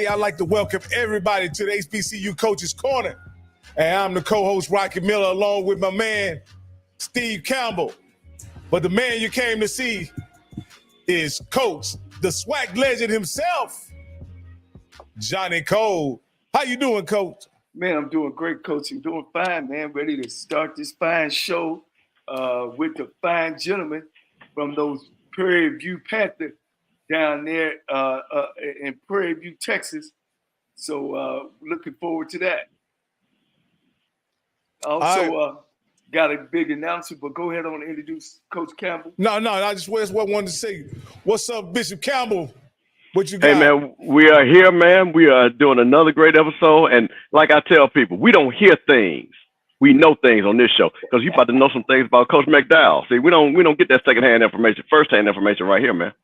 Hey, I'd like to welcome everybody to the HBCU Coach's Corner. And I'm the co-host, Rocky Miller, along with my man, Steve Campbell. But the man you came to see is Coach, the SWAC legend himself, Johnny Cole. How you doing, Coach? Man, I'm doing great, Coach. I'm doing fine, man. Ready to start this fine show with the fine gentleman from those Prairie View Panther down there in Prairie View, Texas. So looking forward to that. Also, got a big announcement, but go ahead and introduce Coach Campbell. No, I just wanted to say, what's up, Bishop Campbell? What you got? Hey, man, we are here, man. We are doing another great episode. And like I tell people, we don't hear things. We know things on this show because you're about to know some things about Coach McDowell. See, we don't get that secondhand information, firsthand information right here, man.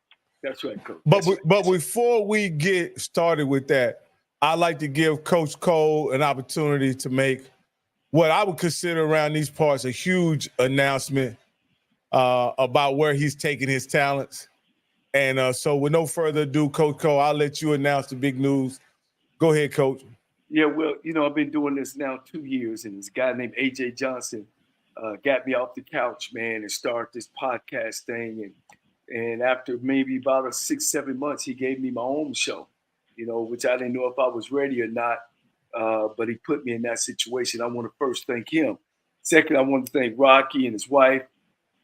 That's right, Coach. But before we get started with that, I'd like to give Coach Cole an opportunity to make what I would consider around these parts a huge announcement about where he's taking his talents. And so with no further ado, Coach Cole, I'll let you announce the big news. Go ahead, Coach. Yeah, well, I've been doing this now 2 years, and this guy named A.J. Johnson got me off the couch, man, and started this podcast thing. And after maybe about 6-7 months, he gave me my own show, which I didn't know if I was ready or not. But he put me in that situation. I want to first thank him. Second, I want to thank Rocky and his wife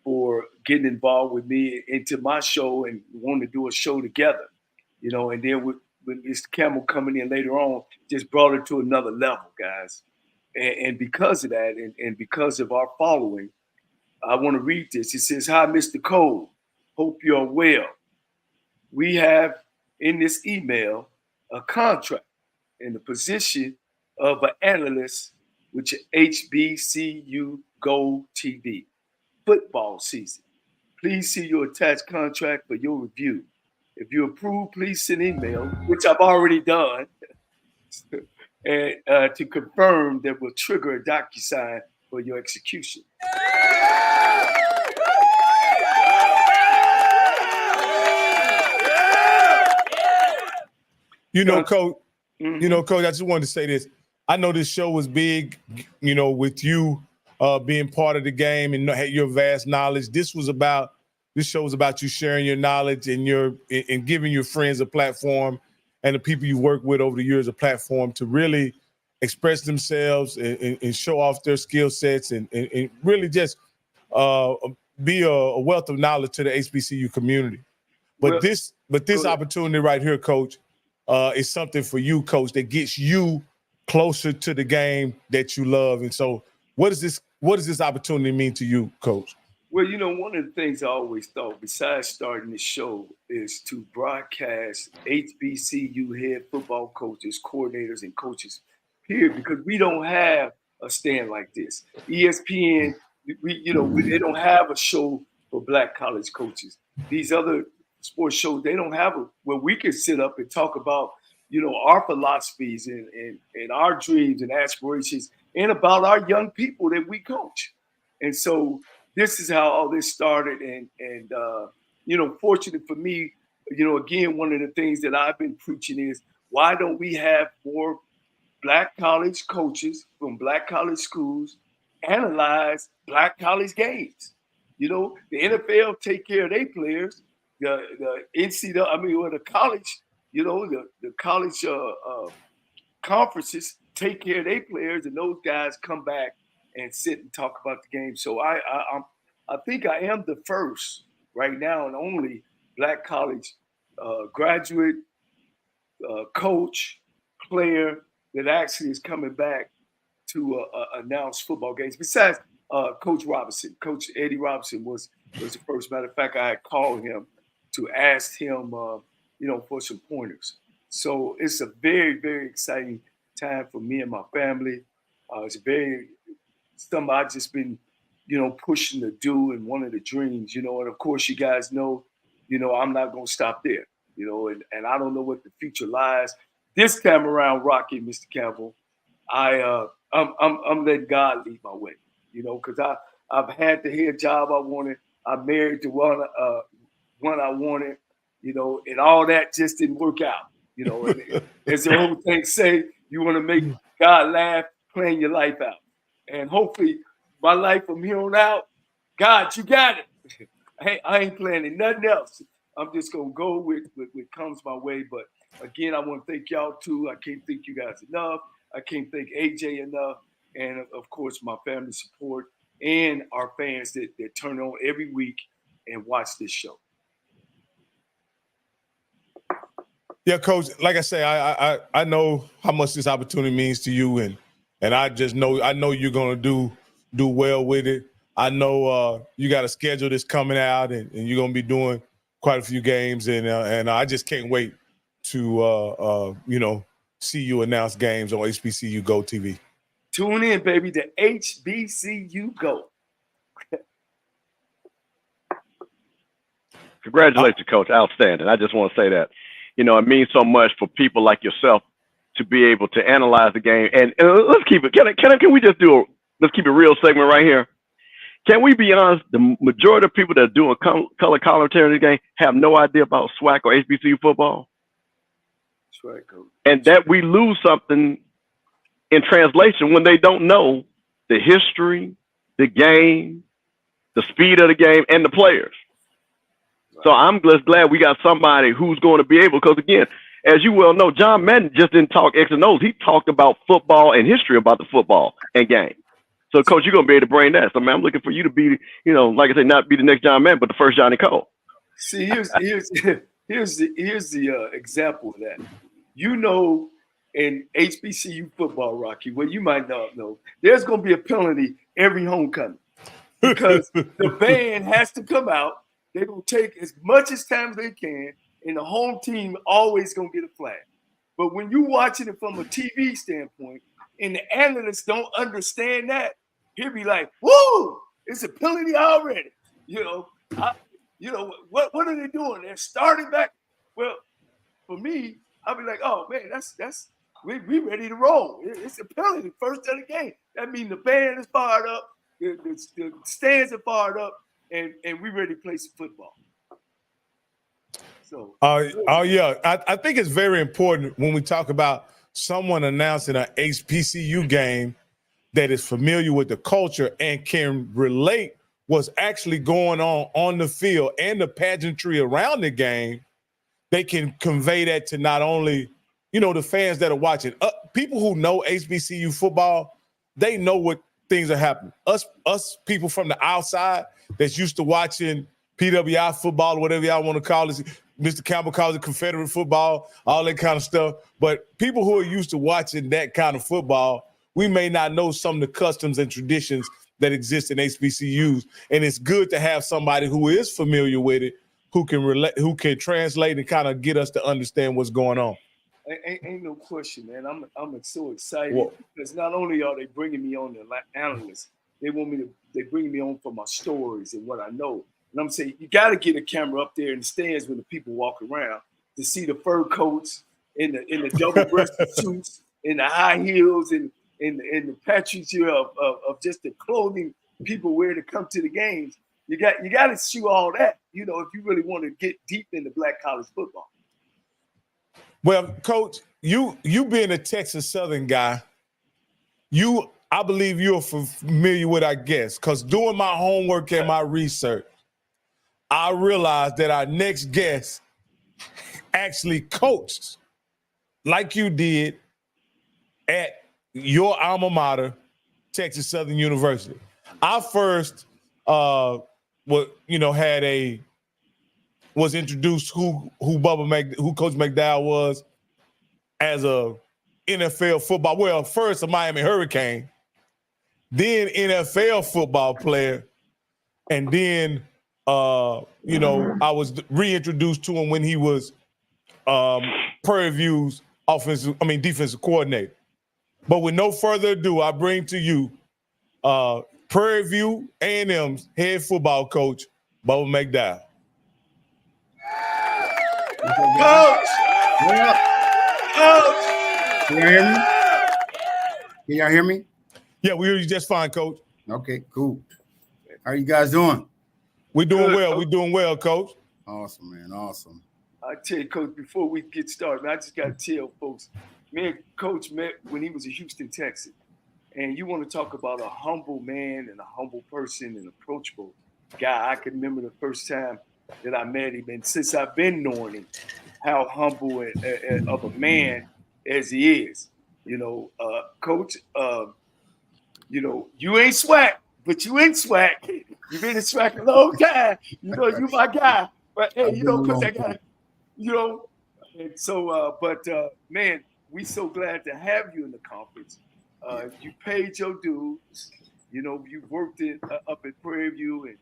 for getting involved with me into my show and wanting to do a show together, and then with Mr. Campbell coming in later on, just brought it to another level, guys. And because of that, and because of our following, I want to read this. It says, "Hi, Mr. Cole. Hope you're well. We have in this email a contract in the position of an analyst with your HBCU Gold TV football season. Please see your attached contract for your review. If you approve, please send email," which I've already done, and to confirm that will trigger a DocuSign for your execution. Coach, Coach, I just wanted to say this. I know this show was big, with you being part of the game and your vast knowledge. This show was about you sharing your knowledge and giving your friends a platform and the people you work with over the years a platform to really express themselves and show off their skill sets and really just be a wealth of knowledge to the HBCU community. But this opportunity right here, Coach, is something for you, Coach, that gets you closer to the game that you love. And so what does this opportunity mean to you, Coach? Well, one of the things I always thought, besides starting this show, is to broadcast HBCU head football coaches, coordinators, and coaches, period, because we don't have a stand like this. ESPN, they don't have a show for Black college coaches. These other sports shows, they don't have where we can sit up and talk about, our philosophies and our dreams and aspirations and about our young people that we coach. And so this is how all this started. And fortunate for me, again, one of the things that I've been preaching is, why don't we have more Black college coaches from Black college schools analyze Black college games? The NFL take care of their players. The NCAA, the college, the college conferences take care of their players, and those guys come back and sit and talk about the game. So I think I am the first right now and only Black college graduate, coach, player that actually is coming back to announce football games. Besides Coach Robinson, Coach Eddie Robinson was the first. Matter of fact, I had called him to ask him, for some pointers. So it's a very, very exciting time for me and my family. It's something I've just been, pushing to do, and one of the dreams, and of course you guys know, I'm not going to stop there, and I don't know what the future lies. This time around, Rocky, Mr. Campbell, I'm letting God lead my way, because I've had the head job I wanted. I'm married to one I wanted, and all that just didn't work out, as the old thing say, you want to make God laugh, plan your life out. And hopefully my life from here on out, God, you got it. I ain't planning nothing else. I'm just going to go with what comes my way. But again, I want to thank y'all too. I can't thank you guys enough. I can't thank AJ enough. And of course, my family support and our fans that turn on every week and watch this show. Yeah, Coach, like I say, I know how much this opportunity means to you, and I just know you're gonna do well with it. I know you got a schedule that's coming out, and you're gonna be doing quite a few games, and I just can't wait to see you announce games on HBCU Go TV. Tune in, baby, to HBCU Go. Congratulations, Coach. Outstanding. I just want to say that. It means so much for people like yourself to be able to analyze the game. And let's keep it. Can we just let's keep it real segment right here? Can we be honest? The majority of people that are doing color commentary in the game have no idea about SWAC or HBCU football. That's right, Coach. And that we lose something in translation when they don't know the history, the game, the speed of the game, and the players. So I'm just glad we got somebody who's going to be able, because again, as you well know, John Madden just didn't talk X and O's. He talked about football and history about the football and game. So, Coach, you're going to be able to bring that. So, man, I'm looking for you to be, like I say, not be the next John Madden, but the first Johnny Cole. See, here's the example of that. In HBCU football, Rocky, well, you might not know, there's going to be a penalty every homecoming because the band has to come out. They're going to take as much as time as they can, and the home team always going to get a flag. But when you're watching it from a TV standpoint, and the analysts don't understand that, he'll be like, whoa, it's a penalty already. What are they doing? They're starting back. Well, for me, I'll be like, oh, man, we ready to roll. It's a penalty, first of the game. That means the band is fired up, the stands are fired up, and we ready to play some football. So, yeah, I think it's very important when we talk about someone announcing an HBCU game that is familiar with the culture and can relate what's actually going on the field and the pageantry around the game. They can convey that to not only, the fans that are watching. People who know HBCU football, they know what things are happening. Us people from the outside that's used to watching PWI football, whatever y'all want to call it. Mr. Campbell calls it Confederate football, all that kind of stuff. But people who are used to watching that kind of football, we may not know some of the customs and traditions that exist in HBCUs. And it's good to have somebody who is familiar with it, who can relate, who can translate and kind of get us to understand what's going on. Ain't no question, man. I'm so excited because not only are they bringing me on the analysts, they bring me on for my stories and what I know. And I'm saying you got to get a camera up there in the stands when the people walk around to see the fur coats in the double-breasted suits and the high heels and the patriotism of just the clothing people wear to come to the games. You got to shoot all that, if you really want to get deep into black college football. Well, Coach, you being a Texas Southern guy, I believe you're familiar with our guests, because doing my homework and my research, I realized that our next guest actually coached like you did at your alma mater, Texas Southern University. I first was introduced who Coach McDow was as a NFL football. Well, first a Miami Hurricane, then NFL football player, and then I was reintroduced to him when he was Prairie View's defensive coordinator. But with no further ado, I bring to you Prairie View A&M's head football coach, Bubba McDowell. Coach! Coach! Can y'all hear me? Can y'all hear me? Yeah, we hear you just fine, Coach. Okay, cool. How are you guys doing? We're doing well. We're doing well, Coach. Awesome, man. Awesome. I tell you, Coach, before we get started, man, I just got to tell folks, me and Coach met when he was in Houston, Texas. And you want to talk about a humble man and a humble person and approachable guy. I can remember the first time that I met him. And since I've been knowing him, how humble of a man as he is. Coach, you ain't swag, but you ain't swag. You've been in swag a long time. You my guy. But hey, because I got, and so, man, we so glad to have you in the conference. You paid your dues. You worked up at Prairie View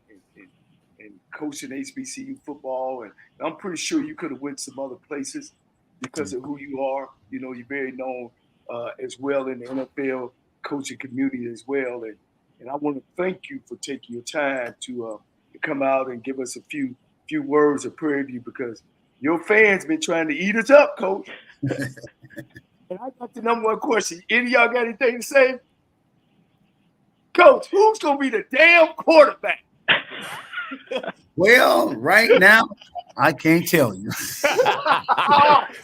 and coaching HBCU football. And I'm pretty sure you could have went some other places because of who you are. You're very known as well in the NFL coaching community as well. And I want to thank you for taking your time to come out and give us a few words of Prairie View, because your fans been trying to eat us up, Coach. And I got the number one question. Any of y'all got anything to say? Coach, who's going to be the damn quarterback? Well, right now, I can't tell you.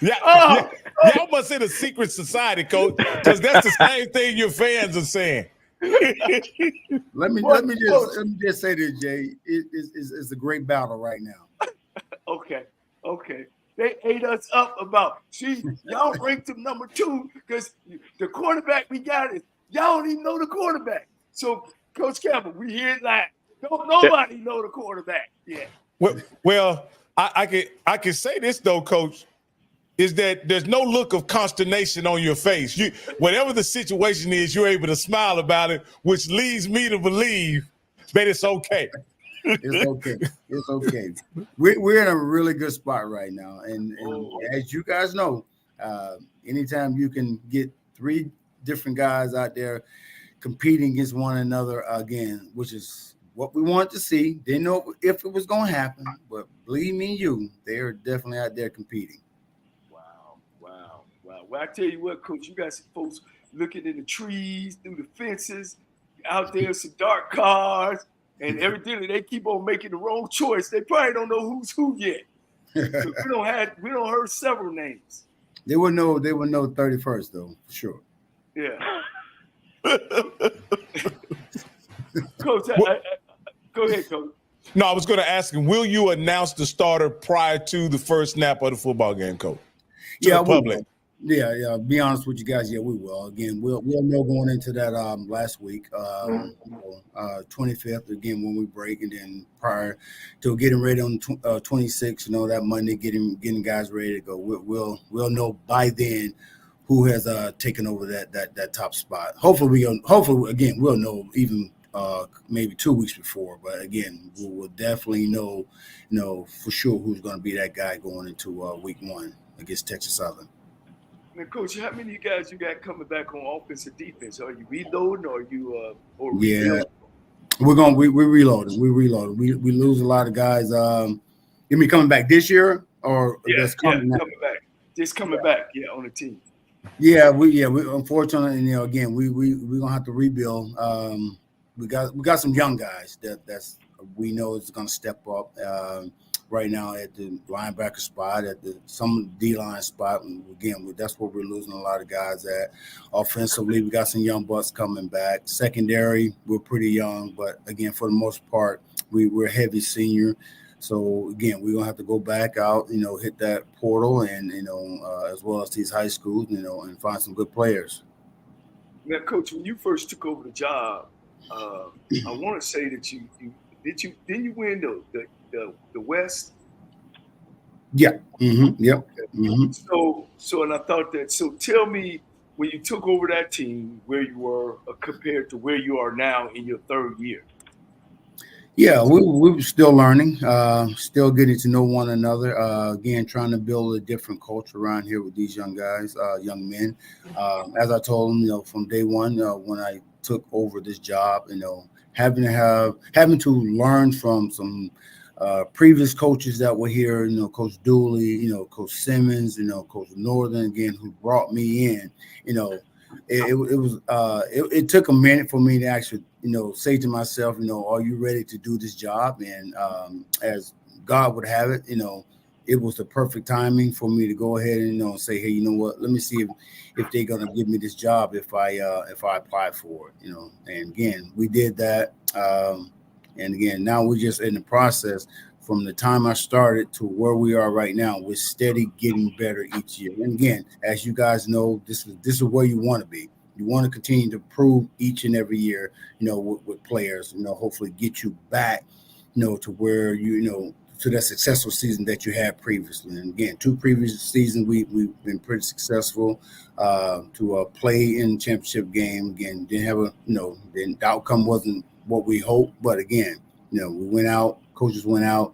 Y'all must in a secret society, Coach, because that's the same thing your fans are saying. Let me just say this, Jay. It's a great battle right now. Okay. They ate us up about, y'all ranked them number 2 because the quarterback we got is, y'all don't even know the quarterback. So, Coach Campbell, we hear it live. Nobody know the quarterback yet. Well, I can say this though, Coach, is that there's no look of consternation on your face. Whatever the situation is, you're able to smile about it, which leads me to believe that it's okay. It's okay. We're in a really good spot right now, and as you guys know, anytime you can get 3 different guys out there competing against one another again, which is what we want to see. Didn't know if it was going to happen, but believe me, they are definitely out there competing. Wow. Well, I tell you what, Coach, you got some folks looking in the trees, through the fences, out there, some dark cars. And evidently they keep on making the wrong choice. They probably don't know who's who yet. we don't heard several names. They would know 31st though, for sure. Yeah. Coach, go ahead, Coach. No, I was going to ask him, will you announce the starter prior to the first snap of the football game, Coach? To the public. Yeah. Be honest with you guys. Yeah, we will. Again, we'll know going into that last week, 25th again when we break, and then prior to getting ready on 26th, that Monday, getting guys ready to go. We'll know by then who has taken over that top spot. Hopefully again we'll know even maybe 2 weeks before, but again we'll definitely know for sure who's going to be that guy going into week 1 against Texas Southern. Now, Coach, how many of you guys you got coming back on offense and defense? Are you reloading or are you Yeah, we're reloading. We lose a lot of guys. You mean coming back this year or coming back? Just coming back, on the team. Yeah, we unfortunately, again, we're gonna have to rebuild. We got some young guys that's we know is gonna step up. Right now at the linebacker spot, at some D-line spot. And again, that's where we're losing a lot of guys at. Offensively, we got some young bucks coming back. Secondary, we're pretty young, but again, for the most part, we're heavy senior. So again, we're gonna have to go back out, hit that portal, and as well as these high schools, and find some good players. Now, Coach, when you first took over the job, I want to say that didn't you win the West? Yeah. Mm-hmm. Yep. Mm-hmm. So and I thought that. So tell me, when you took over that team, where you were compared to where you are now in your 3rd year. Yeah, we were still learning, still getting to know one another. Again, trying to build a different culture around here with these young guys, young men. As I told them, from day one, when I took over this job, having to learn from some previous coaches that were here, Coach Dooley, Coach Simmons, Coach Northern, again, who brought me in, it took a minute for me to actually, say to myself, are you ready to do this job? And as God would have it, it was the perfect timing for me to go ahead and say, hey, you know what? Let me see if they're gonna give me this job if I apply for it. And again, we did that. And again, now we're just in the process. From the time I started to where we are right now, we're steady getting better each year. And again, as you guys know, this is where you want to be. You want to continue to improve each and every year, with players, hopefully get you back, to where to that successful season that you had previously. And again, 2 previous seasons, we've been pretty successful to play in the championship game. Again, didn't have the outcome wasn't what we hoped, but again, we went out, coaches went out,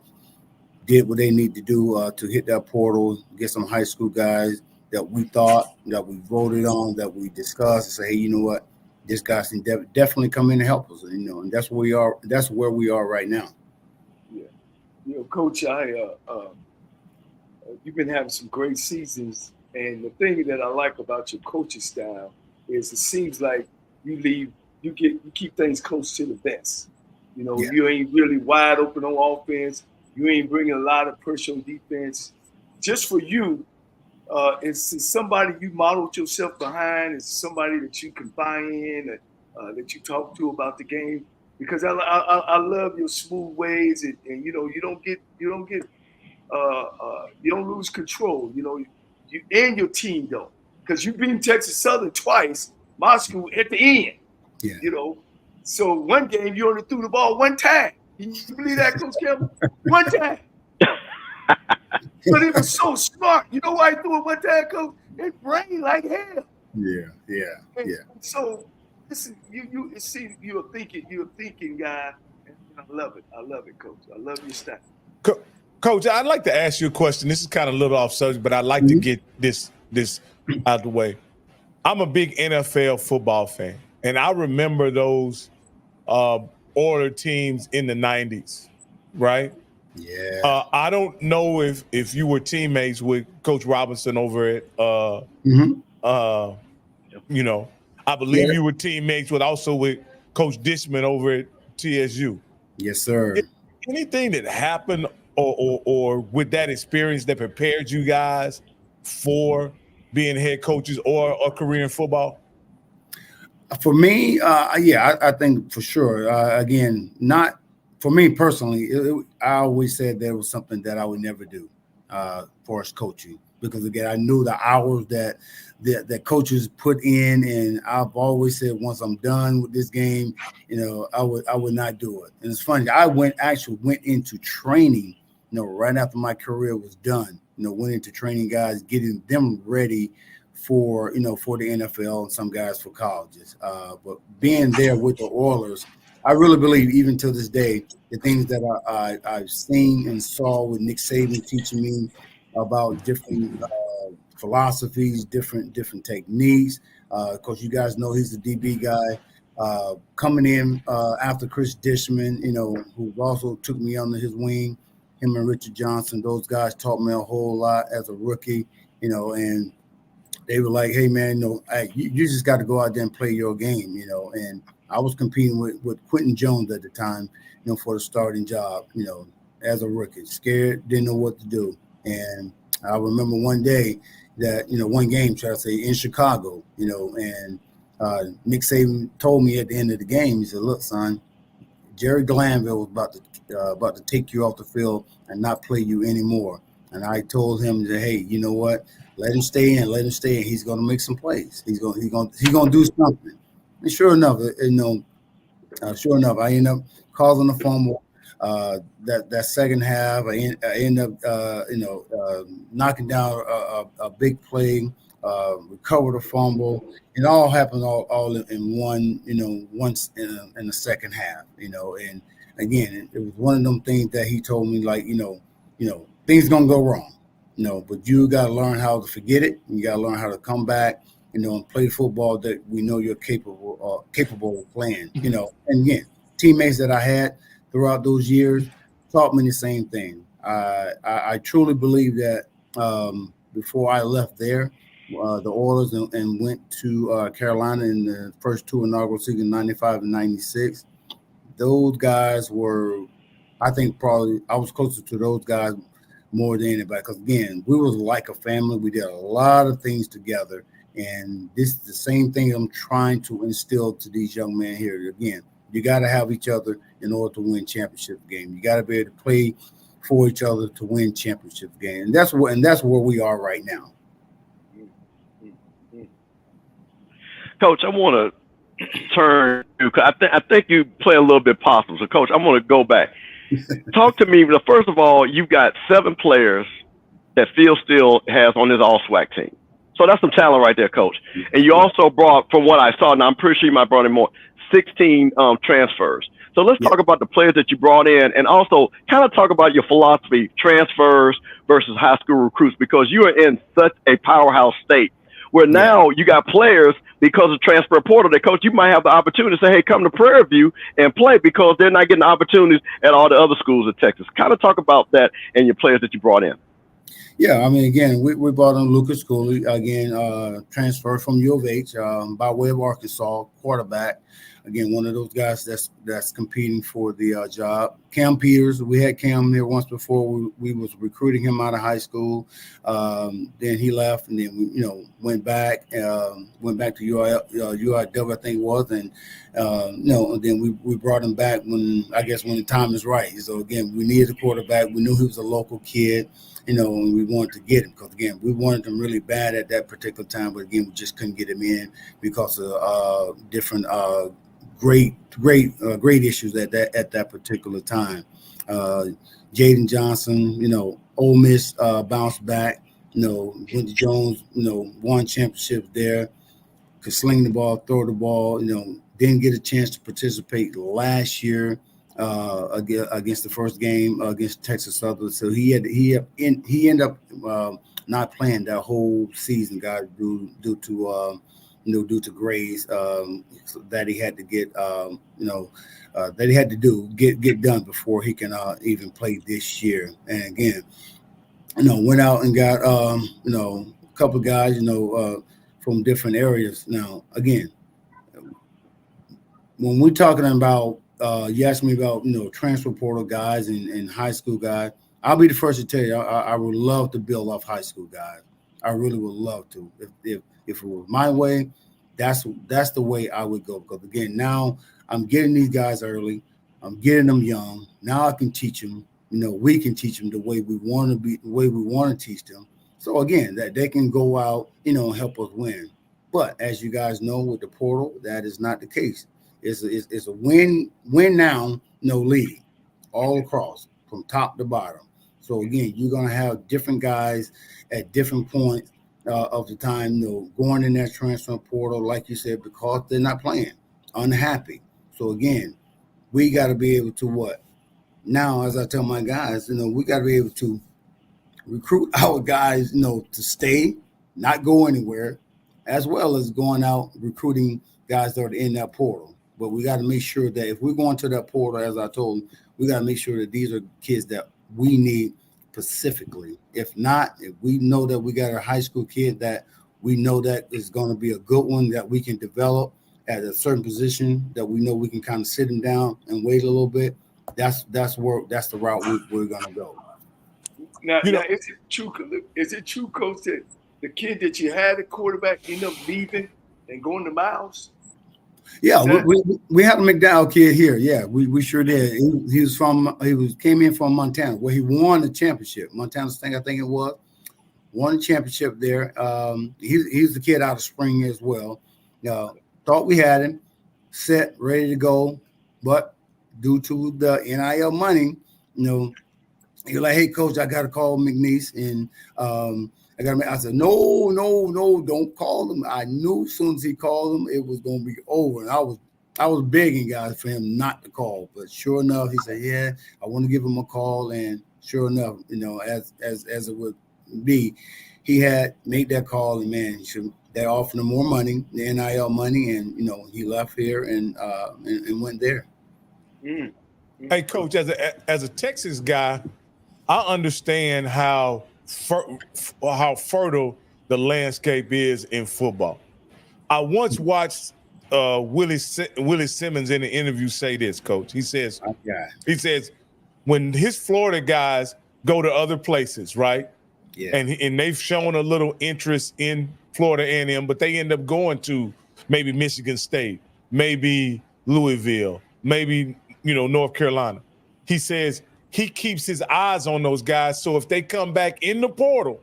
did what they need to do to hit that portal, get some high school guys that we thought, that we voted on, that we discussed, and say, hey, you know what, this guy can definitely come in and help us, and that's where we are. That's where we are right now. Yeah, Coach, you've been having some great seasons, and the thing that I like about your coaching style is it seems like you keep things close to the best. You ain't really wide open on offense. You ain't bringing a lot of pressure on defense. Just for you, is somebody you modeled yourself behind? Is somebody that you can buy in, that you talk to about the game? Because I love your smooth ways, and you don't lose control. You and your team though, because you beat Texas Southern twice, my school at the end. Yeah. So one game you only threw the ball one time. Can you believe that, Coach Campbell? One time. But it was so smart. You know why I threw it one time, Coach? It rained like hell. Yeah. So listen, you're a thinking guy, and I love it, Coach. I love your style. Coach, I'd like to ask you a question. This is kind of a little off subject, but I'd like to get this out the way. I'm a big NFL football fan, and I remember those Oiler teams in the 90s, right? Yeah. I don't know if you were teammates with Coach Robinson over at I believe you were teammates with Coach Dishman over at TSU. Yes, sir. Anything that happened or with that experience that prepared you guys for being head coaches or a career in football? For me, I think for sure. Again, not for me personally. I always said there was something that I would never do for us coaching, because again, I knew the hours that coaches put in, and I've always said once I'm done with this game, I would not do it. And it's funny, I went into training, right after my career was done. Went into training guys, getting them ready for the NFL and some guys for colleges. But being there with the Oilers, I really believe even to this day, the things that I've seen and saw with Nick Saban teaching me about different philosophies, different techniques. Of course, you guys know he's the DB guy. Coming in after Chris Dishman, who also took me under his wing, him and Richard Johnson, those guys taught me a whole lot as a rookie, and they were like, hey, man, hey, you just got to go out there and play your game, and I was competing with Quentin Jones at the time, for the starting job, as a rookie, scared, didn't know what to do. And I remember one day that, one game, should I say, in Chicago, and Nick Saban told me at the end of the game, he said, look, son, Jerry Glanville was about to take you off the field and not play you anymore. And I told him that, hey, you know what? Let him stay in. He's going to make some plays. He's going to do something. And sure enough, I end up causing a fumble. That second half, I end up knocking down a big play, recovered a fumble. It all happened all in one, once in the second half, and again, it was one of them things that he told me, like, things gonna go wrong, but you got to learn how to forget it. You got to learn how to come back, and play football that we know you're capable of playing, and again, teammates that I had throughout those years taught me the same thing. I truly believe that before I left there, the Oilers and went to Carolina in the first 2 inaugural seasons, 95 and 96, those guys were, I think probably I was closer to those guys more than anybody. Because again, we was like a family. We did a lot of things together, and this is the same thing I'm trying to instill to these young men here. Again, you got to have each other in order to win championship game. You got to be able to play for each other to win championship game, and that's where we are right now. Coach, I want to turn to, I think you play a little bit possible. So, Coach, I'm going to go back. Talk to me. First of all, you've got 7 players that Phil still has on his all-SWAC team. So that's some talent right there, Coach. And you also brought, from what I saw, and I'm pretty sure you might have brought in more, 16 transfers. So let's talk about the players that you brought in, and also kind of talk about your philosophy, transfers versus high school recruits, because you are in such a powerhouse state where now you got players because of transfer portal that, Coach, you might have the opportunity to say, hey, come to Prairie View and play, because they're not getting opportunities at all the other schools in Texas. Kind of talk about that and your players that you brought in. Yeah, I mean, again, we brought in Lucas Cooley, again, transfer from U of H by way of Arkansas, quarterback. Again, one of those guys that's competing for the job. Cam Peters, we had Cam here once before. We was recruiting him out of high school. Then he left, and then we, went back to UIW, I think it was, and and then we brought him back when the time is right. So again, we needed a quarterback. We knew he was a local kid. And we wanted to get him because, again, we wanted him really bad at that particular time. But, again, we just couldn't get him in because of different great issues at that particular time. Jaden Johnson, Ole Miss bounced back. Wendy Jones, won championships there. Could sling the ball, throw the ball, didn't get a chance to participate last year. Against the first game against Texas Southern, so he ended up not playing that whole season, guys, due to grades that he had to get that he had to get done before he can even play this year. And again, went out and got a couple of guys from different areas. Now again, when we're talking about you asked me about transfer portal guys and high school guys. I'll be the first to tell you I would love to build off high school guys. I really would love to. If it was my way, that's the way I would go. Because again, now I'm getting these guys early. I'm getting them young. Now I can teach them. We can teach them the way we want to be, the way we want to teach them. So again, that they can go out, and help us win. But as you guys know, with the portal, that is not the case. It's a win now, no lead, all across from top to bottom. So again, you're gonna have different guys at different points of the time, going in that transfer portal, like you said, because they're not playing, unhappy. So again, we got to be able to what? Now, as I tell my guys, we got to be able to recruit our guys, to stay, not go anywhere, as well as going out recruiting guys that are in that portal. But we got to make sure that if we're going to that portal, as I told them, we got to make sure that these are kids that we need specifically. If not, if we know that we got a high school kid that we know that is going to be a good one that we can develop at a certain position that we know we can kind of sit him down and wait a little bit, that's the route we're going to go. Now, is it true, Coach, that the kid that you had at quarterback ended up leaving and going to Miles? Yeah, we had a McDowell kid here. Yeah, we sure did. He came in from Montana, where he won the championship. Montana State, I think it was, won the championship there. He's the kid out of Spring as well. Thought we had him set, ready to go, but due to the NIL money, he was like, "Hey, Coach, I got to call McNeese," and I said, no, don't call him. I knew as soon as he called him, it was going to be over. And I was begging guys for him not to call. But sure enough, he said, yeah, I want to give him a call. And sure enough, as it would be, he had made that call. And, man, they offered him more money, the NIL money. And, he left here and went there. Mm. Hey, Coach, as a Texas guy, I understand how fertile the landscape is in football. I once watched Willie Simmons in an interview say this, Coach. He says when his Florida guys go to other places, right? Yeah. And they've shown a little interest in Florida A&M, but they end up going to maybe Michigan State, maybe Louisville, maybe, North Carolina. He says he keeps his eyes on those guys. So if they come back in the portal,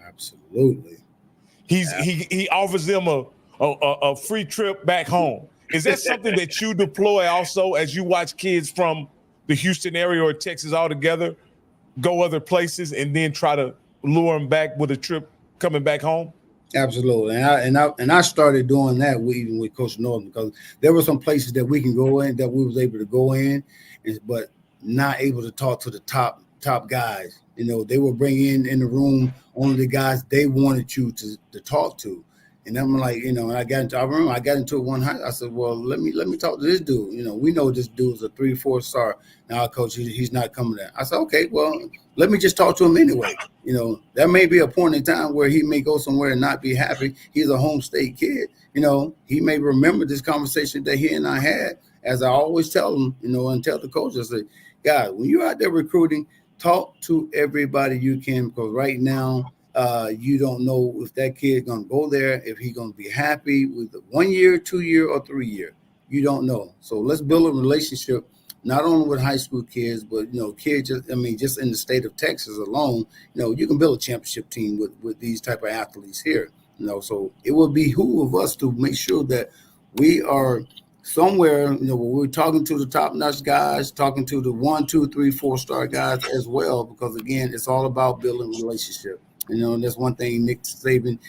absolutely, he offers them a free trip back home. Is that something that you deploy also as you watch kids from the Houston area or Texas altogether go other places and then try to lure them back with a trip coming back home? Absolutely, and I started doing that even with Coach Norton, because there were some places that we can go in that we was able to go in, but not able to talk to the top guys. They will bring in the room only the guys they wanted you to talk to. And I'm like, I got into it one night. I said, well, let me talk to this dude. We know this dude's a 3-4 star. Now, coach, he's not coming there. I said, okay, well, let me just talk to him anyway. There may be a point in time where he may go somewhere and not be happy. He's a home state kid. He may remember this conversation that he and I had. As I always tell him, and tell the coach, I say, guys, when you're out there recruiting, talk to everybody you can, because right now, you don't know if that kid's going to go there, if he's going to be happy with 1 year, 2 year, or 3 year. You don't know. So let's build a relationship, not only with high school kids, but, kids, just in the state of Texas alone, you can build a championship team with these type of athletes here. So it will behoove us to make sure that we are somewhere, when we're talking to the top-notch guys, talking to the 1, 2, 3, 4-star guys as well, because, again, it's all about building a relationship. And that's one thing Nick Saban,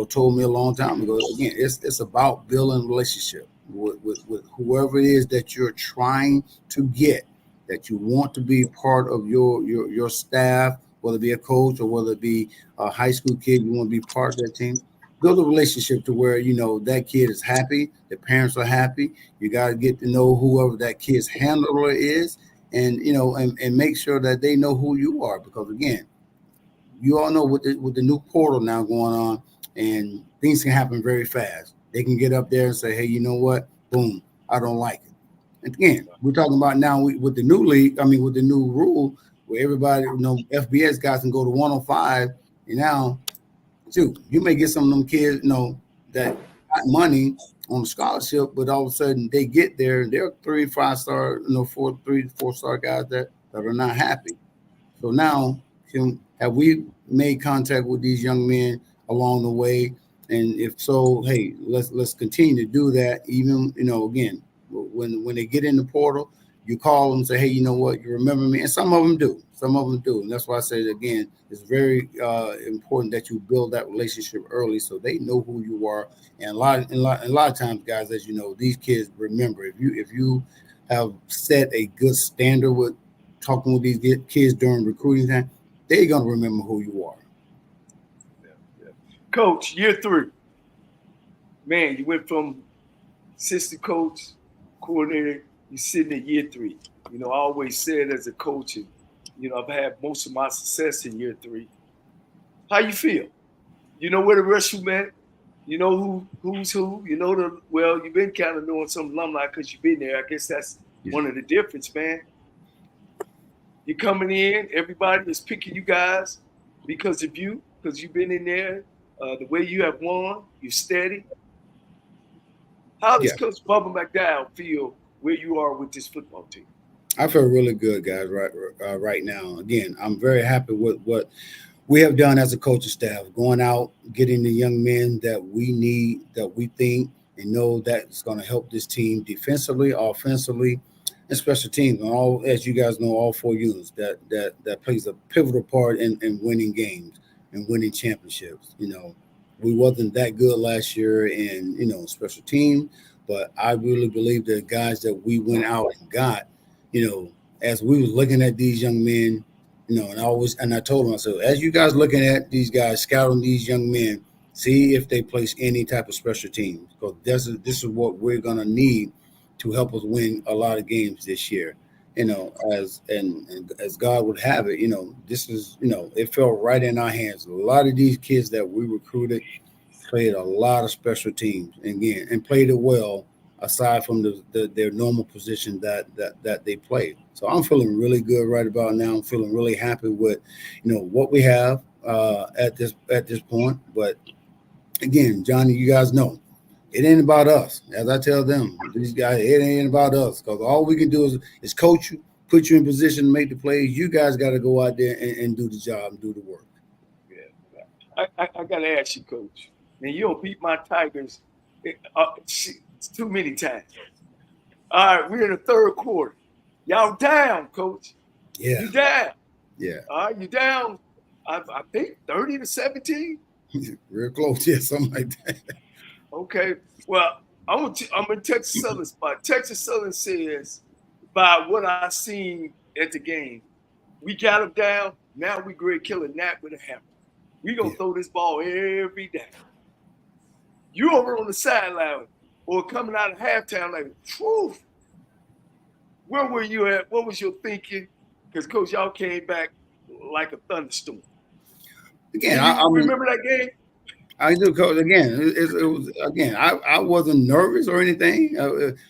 told me a long time ago. Again, it's about building a relationship with whoever it is that you're trying to get, that you want to be part of your staff, whether it be a coach or whether it be a high school kid, you want to be part of that team. Build a relationship to where, that kid is happy, the parents are happy. You got to get to know whoever that kid's handler is, and, and make sure that they know who you are, because, again, you all know with the new portal now going on, and things can happen very fast. They can get up there and say, hey, you know what? Boom, I don't like it. And again, we're talking about now with the new league, with the new rule where everybody, FBS guys can go to 105, and now, shoot, you may get some of them kids, that got money on the scholarship, but all of a sudden they get there and they're 3, 5 star, 3, 4 star guys that are not happy. So now, have we made contact with these young men along the way? And if so, hey, let's continue to do that. Even, again, when they get in the portal, you call them and say, hey, you know what, you remember me? And some of them do. And that's why I say, again, it's very important that you build that relationship early so they know who you are. And a lot of times, guys, as you know, these kids remember. If you have set a good standard with talking with these kids during recruiting time, they're going to remember who you are. Yeah. Coach, year 3. Man, you went from assistant coach, coordinator, you're sitting at year 3. I always said as a coach, and, I've had most of my success in year 3. How you feel? You know where the rest of you at? You know who's who? You've been kind of knowing some alumni because you've been there. I guess that's one of the difference, man. You're coming in, everybody is picking you guys because of you, because you've been in there. The way you have won, you're steady. How does Coach Bubba McDowell feel where you are with this football team? I feel really good, guys, right now. Again, I'm very happy with what we have done as a coaching staff, going out, getting the young men that we need, that we think and know that's going to help this team defensively, offensively, and special teams. And all, as you guys know, all 4 units that plays a pivotal part in winning games and winning championships. We wasn't that good last year in, special teams, but I really believe the guys that we went out and got, as we was looking at these young men, and I told them, I said, as you guys looking at these guys, scouting these young men, see if they place any type of special teams, because this is what we're going to need to help us win a lot of games this year. As God would have it, this is, it fell right in our hands. A lot of these kids that we recruited played a lot of special teams, and played it well aside from their normal position that they play. So I'm feeling really good right about now. I'm feeling really happy with, what we have at this point. But again, Johnny, you guys know it ain't about us. As I tell them, these guys, it ain't about us, because all we can do is coach you, put you in position to make the plays. You guys got to go out there and do the job and do the work. Yeah, I got to ask you, Coach. And you don't beat my Tigers too many times. All right, we're in the third quarter. Y'all down, Coach. Yeah. You down. Yeah. All right, you down, I think 30-17. Real close, yeah, something like that. Okay. Well, I'm in Texas Southern spot. Texas Southern says, by what I seen at the game, we got them down. Now we great kill a gnat with a hammer. We gonna throw this ball every day. You over on the sideline or coming out of halftime like, whew, where were you at? What was your thinking? Because, Coach, y'all came back like a thunderstorm. Again, I remember that game? I do, Coach. Again, it was again. I wasn't nervous or anything.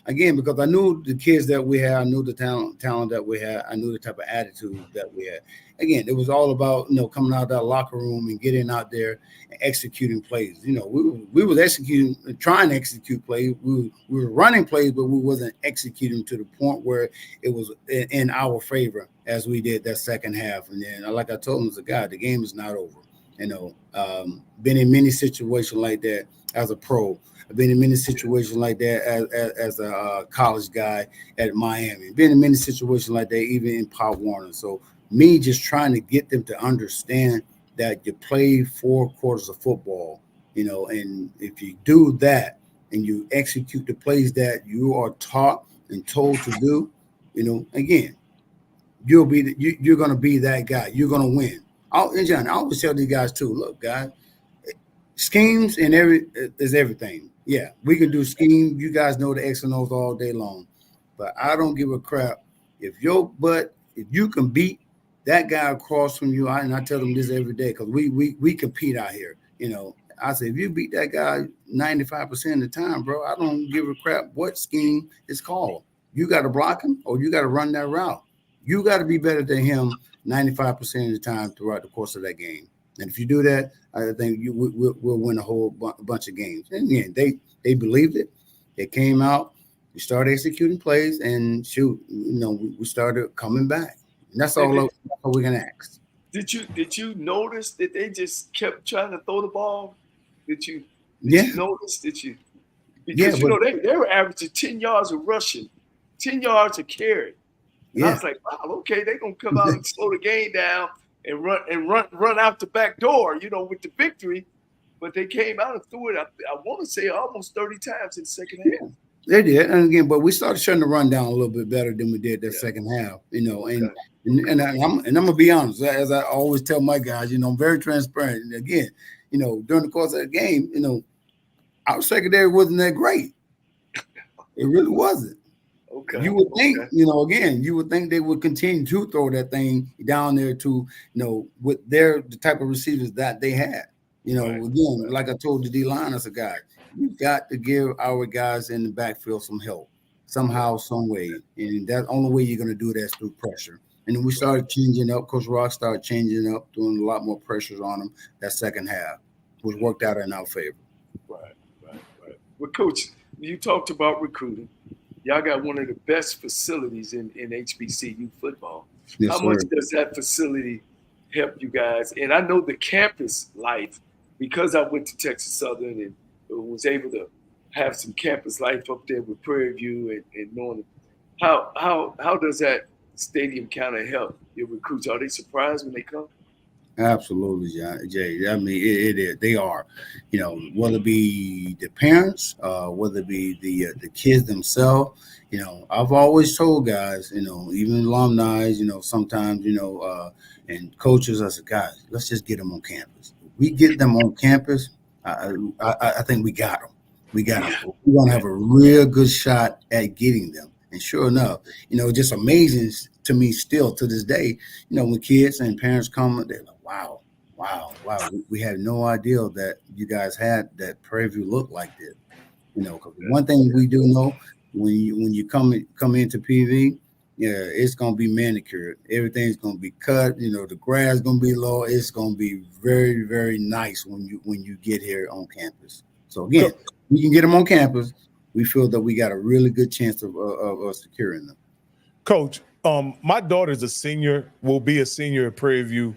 Again, because I knew the kids that we had, I knew the talent that we had, I knew the type of attitude that we had. Again, it was all about coming out of that locker room and getting out there and executing plays. We was executing, trying to execute plays. We were running plays, but we wasn't executing to the point where it was in our favor as we did that second half. And then, like I told him as a guy, the game is not over. Been in many situations like that as a pro. I've been in many situations like that as a college guy at Miami. Been in many situations like that, even in Pop Warner. So me just trying to get them to understand that you play 4 quarters of football, and if you do that and you execute the plays that you are taught and told to do, again, you're going to be that guy. You're going to win. And John, I always tell these guys too, look, guys, schemes and is everything. Yeah, we can do schemes. You guys know the X and O's all day long. But I don't give a crap if you can beat that guy across from you, and I tell them this every day because we compete out here. I say, if you beat that guy 95% of the time, bro, I don't give a crap what scheme it's called. You got to block him or you got to run that route. You got to be better than him 95% of the time throughout the course of that game. And if you do that, I think we'll win a whole bunch of games. And again, they believed it. They came out. We started executing plays, and we started coming back. And that's all we can ask. Did you notice that they just kept trying to throw the ball? Did you notice? Because they were averaging 10 yards of rushing, 10 yards of carry. And I was like, wow, okay, they're gonna come out and slow the game down and run out the back door, with the victory. But they came out and threw it. I want to say almost 30 times in the second half. They did, and again, but we started shutting the run down a little bit better than we did that second half. And I'm gonna be honest, as I always tell my guys, I'm very transparent. And again, during the course of the game, our secondary wasn't that great. It really wasn't. Okay. You would think, you would think they would continue to throw that thing down there to, with the type of receivers that they had. Like I told the D-line as a guy, you got to give our guys in the backfield some help somehow, some way. And that's the only way you're going to do that is through pressure. And then we started changing up. Coach Rock started changing up, doing a lot more pressures on them that second half, which worked out in our favor. Right. Well, Coach, you talked about recruiting. Y'all got one of the best facilities in HBCU football. Yes, How much does that facility help you guys? And I know the campus life, because I went to Texas Southern and was able to have some campus life up there with Prairie View and knowing how does that stadium kind of help your recruits? Are they surprised when they come? Absolutely, Jay. I mean, it is. They are, whether it be the parents, whether it be the kids themselves. I've always told guys, even alumni, sometimes, and coaches, I said, guys, let's just get them on campus. If we get them on campus, I think we got them. We got them. We're gonna have a real good shot at getting them. And sure enough, just amazing to me still to this day. When kids and parents come, they're like, wow. We had no idea that you guys had that Prairie View look like this. Because one thing we do know when you come into PV, yeah, it's gonna be manicured. Everything's gonna be cut. The grass gonna be low. It's gonna be very, very nice when you get here on campus. So again, we can get them on campus. We feel that we got a really good chance of securing them. Coach, my daughter's a senior. Will be a senior at Prairie View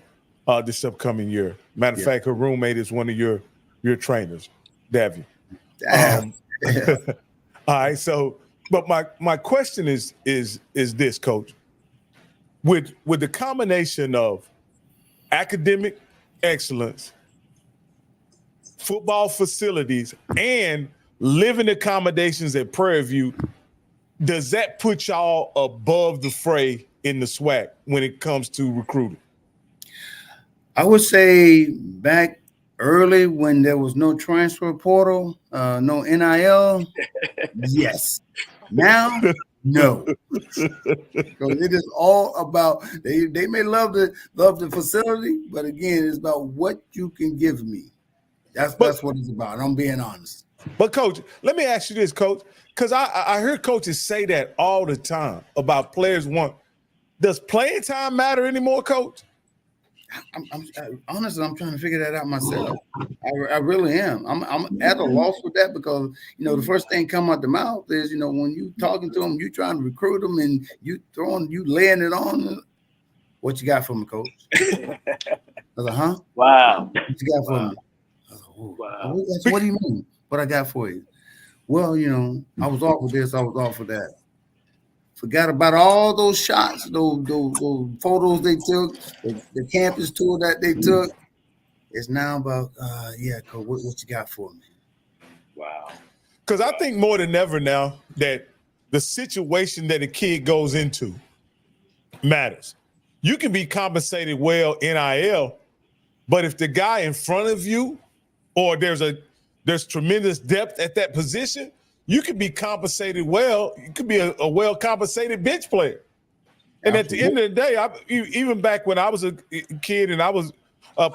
this upcoming year. Matter of fact, her roommate is one of your trainers, Davy. All right. So, but my question is this, Coach. With the combination of academic excellence, football facilities, and living accommodations at Prairie View, does that put y'all above the fray in the SWAC when it comes to recruiting? I would say back early when there was no transfer portal, no NIL, yes. Now, no. So it is all about they may love the facility, but again, it's about what you can give me. That's what it's about. I'm being honest. But Coach, let me ask you this, Coach, because I hear coaches say that all the time about players want. Does playing time matter anymore, Coach? Honestly, I'm trying to figure that out myself. I really am. I'm at a loss with that because the first thing come out the mouth is when you talking to them, you trying to recruit them, and you laying it on. What you got for me, Coach? I was like, huh? Wow. What you got for me? I was like, oh, wow. What do you mean? What I got for you? Well, I was off with this. I was off with that. Forgot about all those shots, those photos they took, the campus tour that they took. It's now about, Coach, what you got for me? Wow. Because I think more than ever now that the situation that a kid goes into matters. You can be compensated well NIL, but if the guy in front of you or there's tremendous depth at that position, you could be compensated well. You could be a well-compensated bench player. And Absolutely. At the end of the day, even back when I was a kid and I was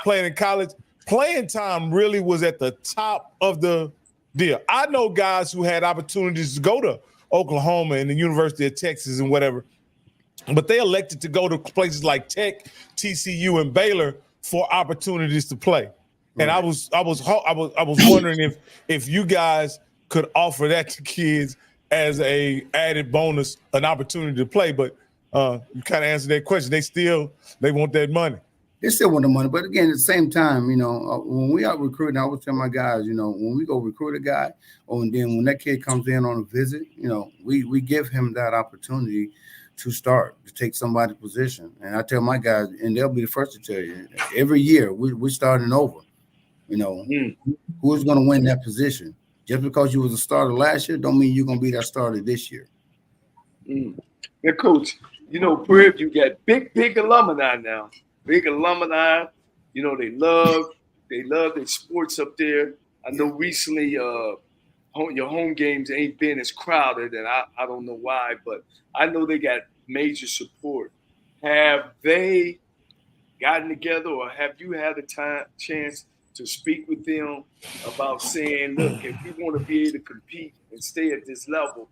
playing in college, playing time really was at the top of the deal. I know guys who had opportunities to go to Oklahoma and the University of Texas and whatever, but they elected to go to places like Tech, TCU, and Baylor for opportunities to play. Right. And I was wondering if you guys could offer that to kids as a added bonus, an opportunity to play. But you kind of answered that question. They want that money. They still want the money. But again, at the same time, when we are recruiting, I always tell my guys, when we go recruit a guy, and then when that kid comes in on a visit, we give him that opportunity to start, to take somebody's position. And I tell my guys, and they'll be the first to tell you, every year we're starting over. Who's going to win that position? Just because you was a starter last year don't mean you're going to be that starter this year. Yeah, Coach, Prairie View got big alumni now. Big alumni. They love their sports up there. I know recently your home games ain't been as crowded, and I don't know why, but I know they got major support. Have they gotten together, or have you had a chance to speak with them about saying, look, if we want to be able to compete and stay at this level,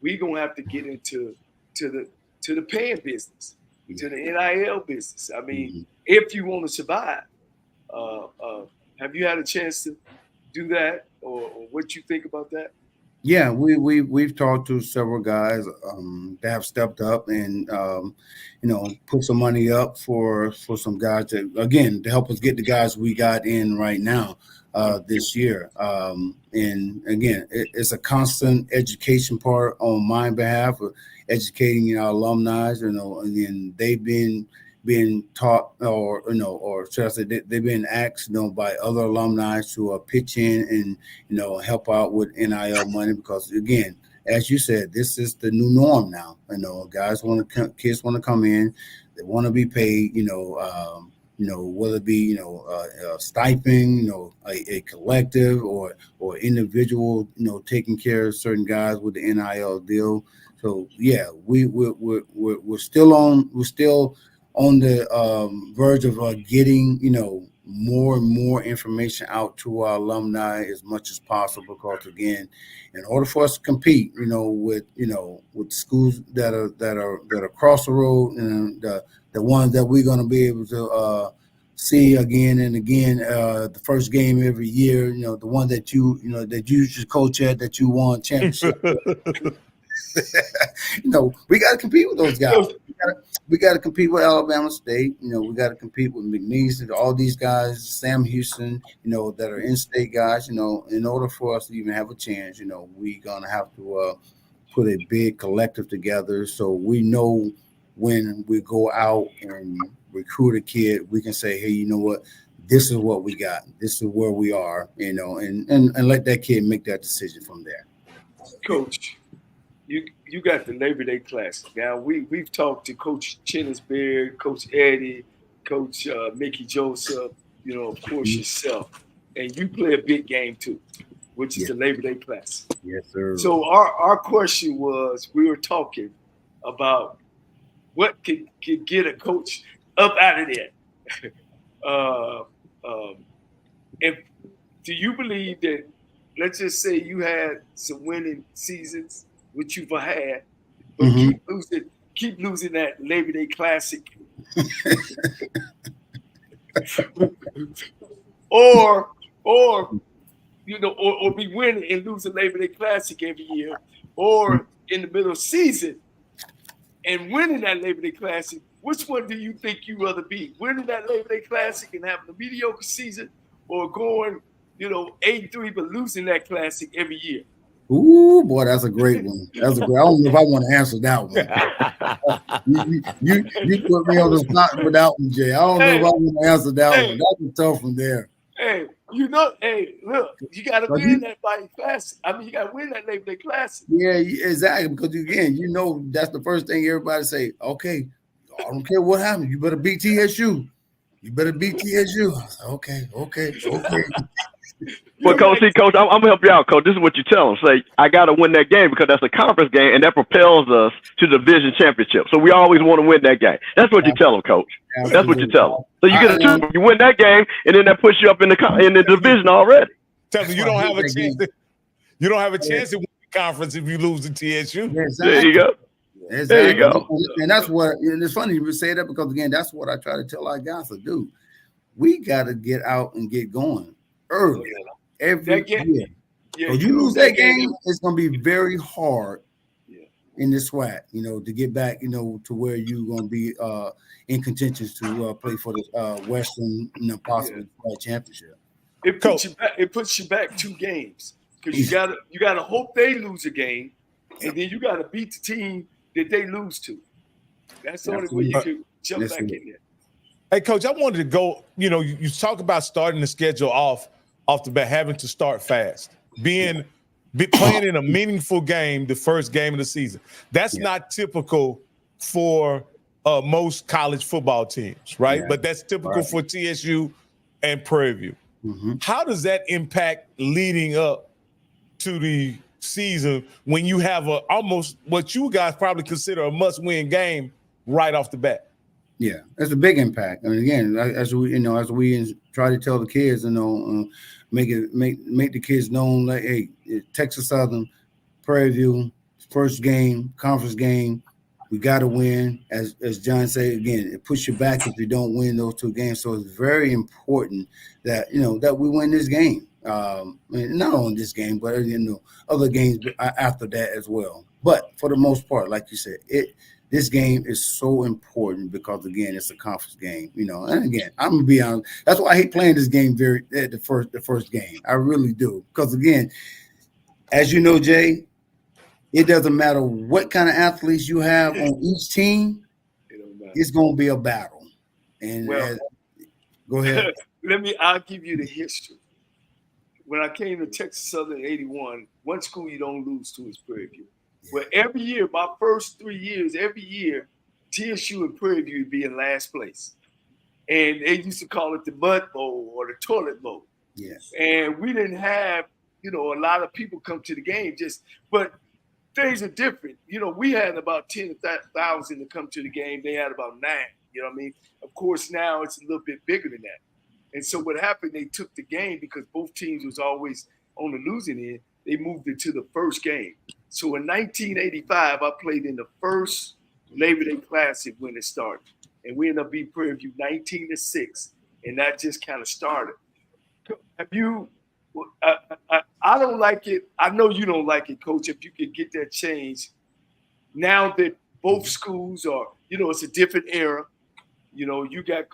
we're gonna have to get into the paying business, to the NIL business. I mean, if you want to survive, have you had a chance to do that, or what you think about that? Yeah, we've talked to several guys that have stepped up and put some money up for some guys to help us get the guys we got in right now this year. And again, it's a constant education part on my behalf of educating our alumni, and then they've been taught, or should I say, they've been asked, by other alumni to pitch in and help out with NIL money, because again, as you said, this is the new norm now. Kids want to come in, they want to be paid, whether it be a stipend, a collective or individual, taking care of certain guys with the NIL deal. So yeah, we're still on the verge of getting more and more information out to our alumni as much as possible. Because again, in order for us to compete, with schools that are across the road, and the ones that we're going to be able to see again and again, the first game every year, the one that you used to coach at, that you won championship. We got to compete with those guys. We got to compete with Alabama State. We got to compete with McNeese, all these guys, Sam Houston, that are in-state guys. In order for us to even have a chance, we're going to have to put a big collective together, so we know when we go out and recruit a kid, we can say, hey, you know what? This is what we got. This is where we are, and let that kid make that decision from there. Coach, you got the Labor Day Classic. Now we've talked to Coach Chennisberry, Coach Eddie, Coach Mickey Joseph, of course yourself, and you play a big game too, which is the Labor Day Classic. Yes, sir. So our question was, we were talking about what could get a coach up out of there. And do you believe that? Let's just say you had some winning seasons, which you've had, but keep losing that Labor Day Classic, or be winning and losing Labor Day Classic every year, or in the middle of season and winning that Labor Day Classic. Which one do you think you rather be? Winning that Labor Day Classic and having a mediocre season, or going 8-3 but losing that classic every year? Ooh, boy, that's a great one. I don't know if I want to answer that one. you put me on the spot with that one, Jay. I don't know if I want to answer that one. That's a tough one there. Hey, look, you got to win that Body Classic. I mean, you got to win that Labor Day Classic. Yeah, exactly. Because again, that's the first thing everybody say. Okay, I don't care what happens. You better beat TSU. You better beat TSU. Okay. Well, Coach, I'm gonna help you out, Coach. This is what you tell them. Say, I gotta win that game because that's a conference game, and that propels us to the division championship. So we always want to win that game. That's what you tell them, Coach. Absolutely. That's what you tell them. So you get a you win that game, and then that puts you up in the division already. Tell me, you don't have a chance. You don't have a chance to win the conference if you lose to TSU. Exactly. There you go. Exactly. There you go. And that's what. And it's funny you say that, because again, that's what I try to tell our guys to do. We got to get out and get going early. Every year. If you lose that game, it's going to be very hard in the SWAC, to get back, to where you're going to be in contention to play for the Western, possibly championship. It puts you back 2 games, because you gotta hope they lose a game, and then you gotta beat the team that they lose to. That's the only way you can jump back in there. Hey, Coach, I wanted to go. You talk about starting the schedule off the bat, having to start fast, playing in a meaningful game, the first game of the season. That's not typical for most college football teams, right? But that's typical for TSU and Prairie View. How does that impact leading up to the season when you have almost what you guys probably consider a must-win game right off the bat? Yeah, it's a big impact. And again, as we try to tell the kids, make the kids known, like, hey, Texas Southern, Prairie View, first game, conference game, we got to win. As John said, again, it puts you back if you don't win those 2 games. So it's very important that that we win this game. Not only this game, but other games after that as well. But for the most part, like you said, this game is so important because, again, it's a conference game, And again, I'm gonna be honest. That's why I hate playing this game the first game. I really do, because again, as you know, Jay, it doesn't matter what kind of athletes you have on each team. It's gonna be a battle. And go ahead. I'll give you the history. When I came to Texas Southern in '81, one school you don't lose to is Prairie View. Well, every year, my first 3 years, every year, TSU and Prairie View would be in last place. And they used to call it the Mud Bowl or the Toilet Bowl. Yes. And we didn't have, a lot of people come to the game, but things are different. We had about 10,000 to come to the game. They had about 9, Of course, now it's a little bit bigger than that. And so what happened, they took the game because both teams was always on the losing end. They moved it to the first game. So in 1985, I played in the first Labor Day Classic when it started. And we ended up beating Prairie View 19-6. And that just kind of started. Have you I don't like it. I know you don't like it, Coach. If you could get that change now that both schools are, it's a different era. You got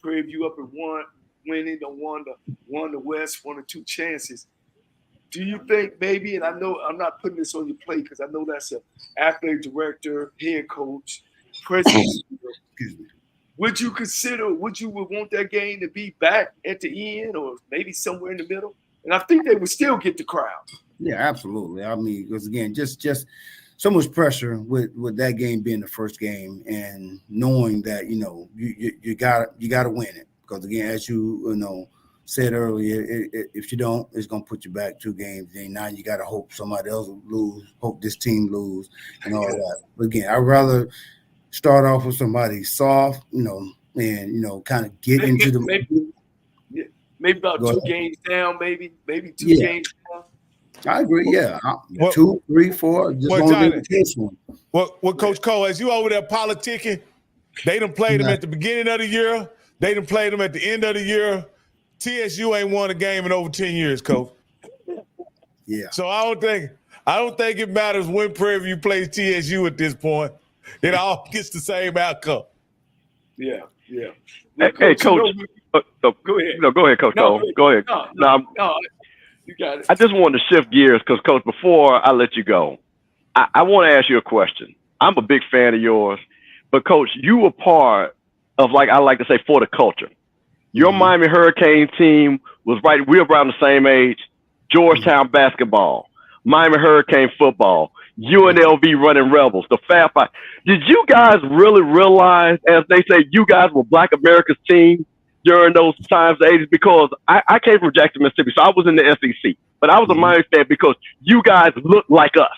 Prairie View up and winning, won the West, 1 or 2 chances. Do you think maybe, and I know I'm not putting this on your plate because I know that's an athletic director, head coach, president. Would you want that game to be back at the end or maybe somewhere in the middle? And I think they would still get the crowd. Yeah, absolutely. I mean, because again, just so much pressure with that game being the first game and knowing that, you gotta win it. Because again, as you said earlier, if you don't, it's gonna put you back 2 games. And now you gotta hope somebody else will lose, hope this team lose, and all that. But again, I'd rather start off with somebody soft, and kind of get into the maybe about 2 games down, maybe 2 games down. I agree. Yeah, 2, 3, 4. Just don't get this one. Well, Coach Cole, as you over there politicking, they done played them at the beginning of the year. They done played them at the end of the year. TSU ain't won a game in over 10 years, Coach. Yeah. So I don't think it matters when Prairie View plays TSU at this point. It all gets the same outcome. Yeah. Hey, Coach. Go ahead. No, go ahead, Coach Cole. Go ahead. No, you got it. I just wanted to shift gears because, Coach, before I let you go, I want to ask you a question. I'm a big fan of yours, but, Coach, you were part of, I like to say, for the culture. Your Miami Hurricane team was right. We were around the same age. Georgetown basketball, Miami Hurricane football, UNLV running Rebels, the Fab Five. Did you guys really realize, as they say, you guys were Black America's team during those times, the 80s? Because I came from Jackson, Mississippi, so I was in the SEC. But I was a Miami fan because you guys looked like us.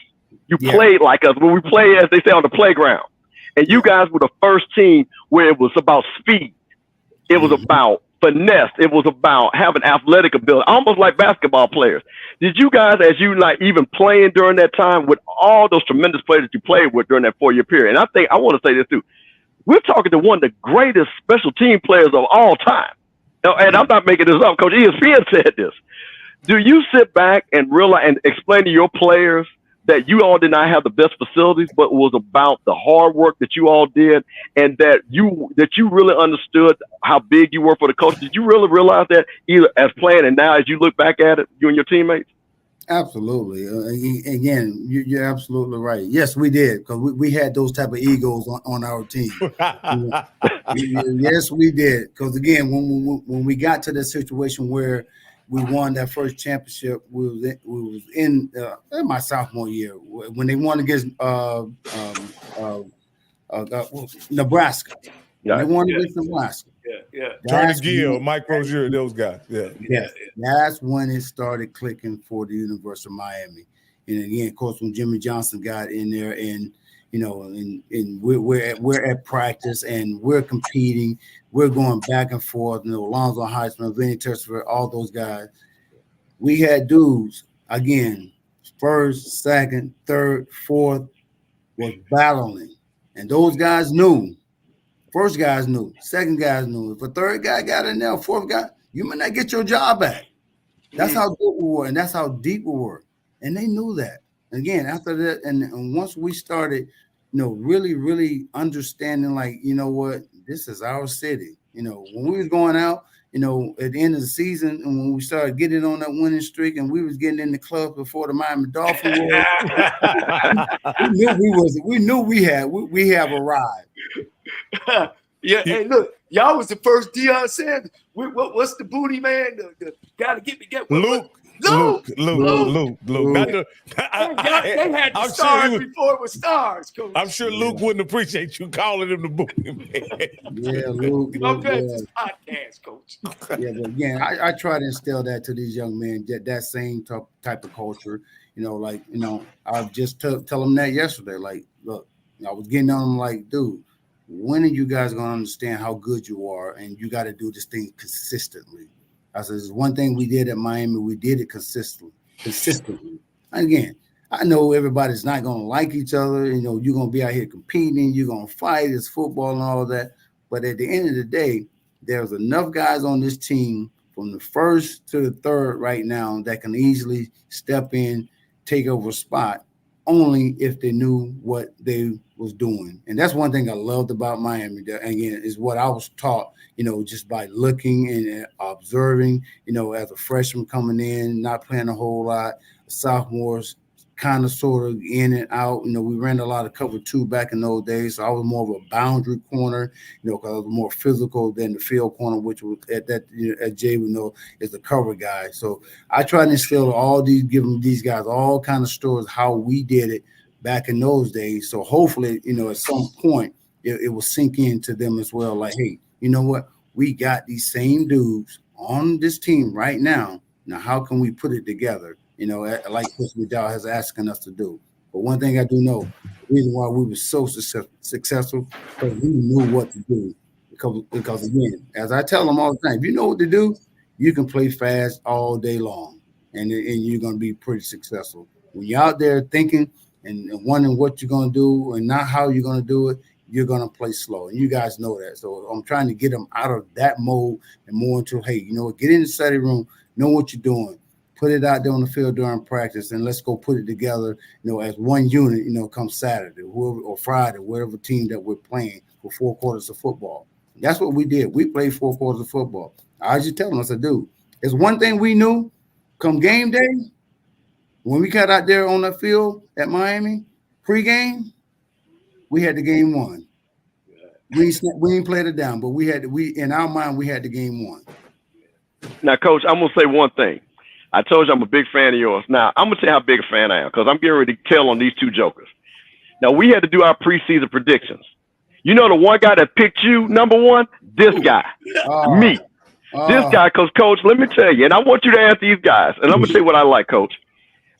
You played like us. When we played, as they say, on the playground. And you guys were the first team where it was about speed. It was about finesse. It was about having athletic ability, almost like basketball players. Did you guys, as you even playing during that time with all those tremendous players that you played with during that 4-year period? And I want to say this too. We're talking to one of the greatest special team players of all time. And I'm not making this up. Coach ESPN said this. Do you sit back and realize and explain to your players that you all did not have the best facilities, but it was about the hard work that you all did, and that you really understood how big you were for the coach? Did you really realize that either as playing and now as you look back at it, you and your teammates? Absolutely. Again, you're absolutely right. Yes, we did, because we had those type of egos on our team. Yes, we did. Because again, when we got to the situation where we won that first championship, we was in my sophomore year when they won against Nebraska. Yeah. They won against Nebraska. Yeah. Tony Gill, Mike Rozier, those guys. Yeah. That's when it started clicking for the University of Miami. And again, of course, when Jimmy Johnson got in there, and we're at practice and we're competing, we're going back and forth. Alonzo Heisman, Vinny Tersford, all those guys. We had dudes again, first, second, third, fourth, was battling, and those guys knew. First guys knew, second guys knew. If a third guy got in there, fourth guy, you may not get your job back. That's how good we were, and that's how deep we were. And they knew that. Again, after that, and once we started, really, really understanding, what, this is our city. When we was going out, at the end of the season, and when we started getting on that winning streak, and we was getting in the club before the Miami Dolphins we knew we have arrived. Yeah. Hey, look, y'all was the first Deion Sanders. What's the booty man? The guy to get me Luke. They had the stars before it was stars, Coach. I'm sure Luke wouldn't appreciate you calling him the booty man. Yeah, Luke. I'm glad this podcast, Coach. Yeah, but again, I try to instill that to these young men, that same type of culture. I just tell them that yesterday. Look, I was getting on them dude, when are you guys going to understand how good you are? And you got to do this thing consistently. I said, there's one thing we did at Miami. We did it consistently. Again, I know everybody's not going to like each other. You know, you're going to be out here competing. You're going to fight. It's football and all that. But at the end of the day, there's enough guys on this team from the first to the third right now that can easily step in, take over a spot, only if they knew what they was doing. And that's one thing I loved about Miami. That, again, is what I was taught, you know, just by looking and observing, you know, as a freshman coming in, not playing a whole lot, sophomores kind of sort of in and out. You know, we ran a lot of cover 2 back in those days. So I was more of a boundary corner, you know, because I was more physical than the field corner, which was at that, you know, at Jay, we know is the cover guy. So I tried to instill give them these guys all kind of stories how we did it back in those days. So hopefully, you know, at some point it will sink into them as well. Like, hey, you know what? We got these same dudes on this team right now. Now, how can we put it together? You know, like Coach McDow has asking us to do. But one thing I do know, the reason why we were so successful, because we knew what to do. Because again, as I tell them all the time, if you know what to do, you can play fast all day long, and you're going to be pretty successful. When you're out there thinking and wondering what you're going to do and not how you're going to do it, you're going to play slow. And you guys know that. So I'm trying to get them out of that mode and more into, hey, you know what, get in the study room, know what you're doing. Put it out there on the field during practice, and let's go put it together, you know, as one unit, you know, come Saturday or Friday, whatever team that we're playing for 4 quarters of football. That's what we did. We played 4 quarters of football. I was just telling us, dude, it's one thing we knew come game day, when we got out there on the field at Miami, pregame, we had the game won. We didn't play it down, but we in our mind, we had the game won. Now, Coach, I'm going to say one thing. I told you I'm a big fan of yours. Now, I'm going to tell you how big a fan I am because I'm getting ready to tell on these 2 jokers. Now, we had to do our preseason predictions. You know the one guy that picked you, number 1? This guy. Me. This guy, because, Coach, let me tell you, and I want you to ask these guys, and I'm going to tell you what I like, Coach.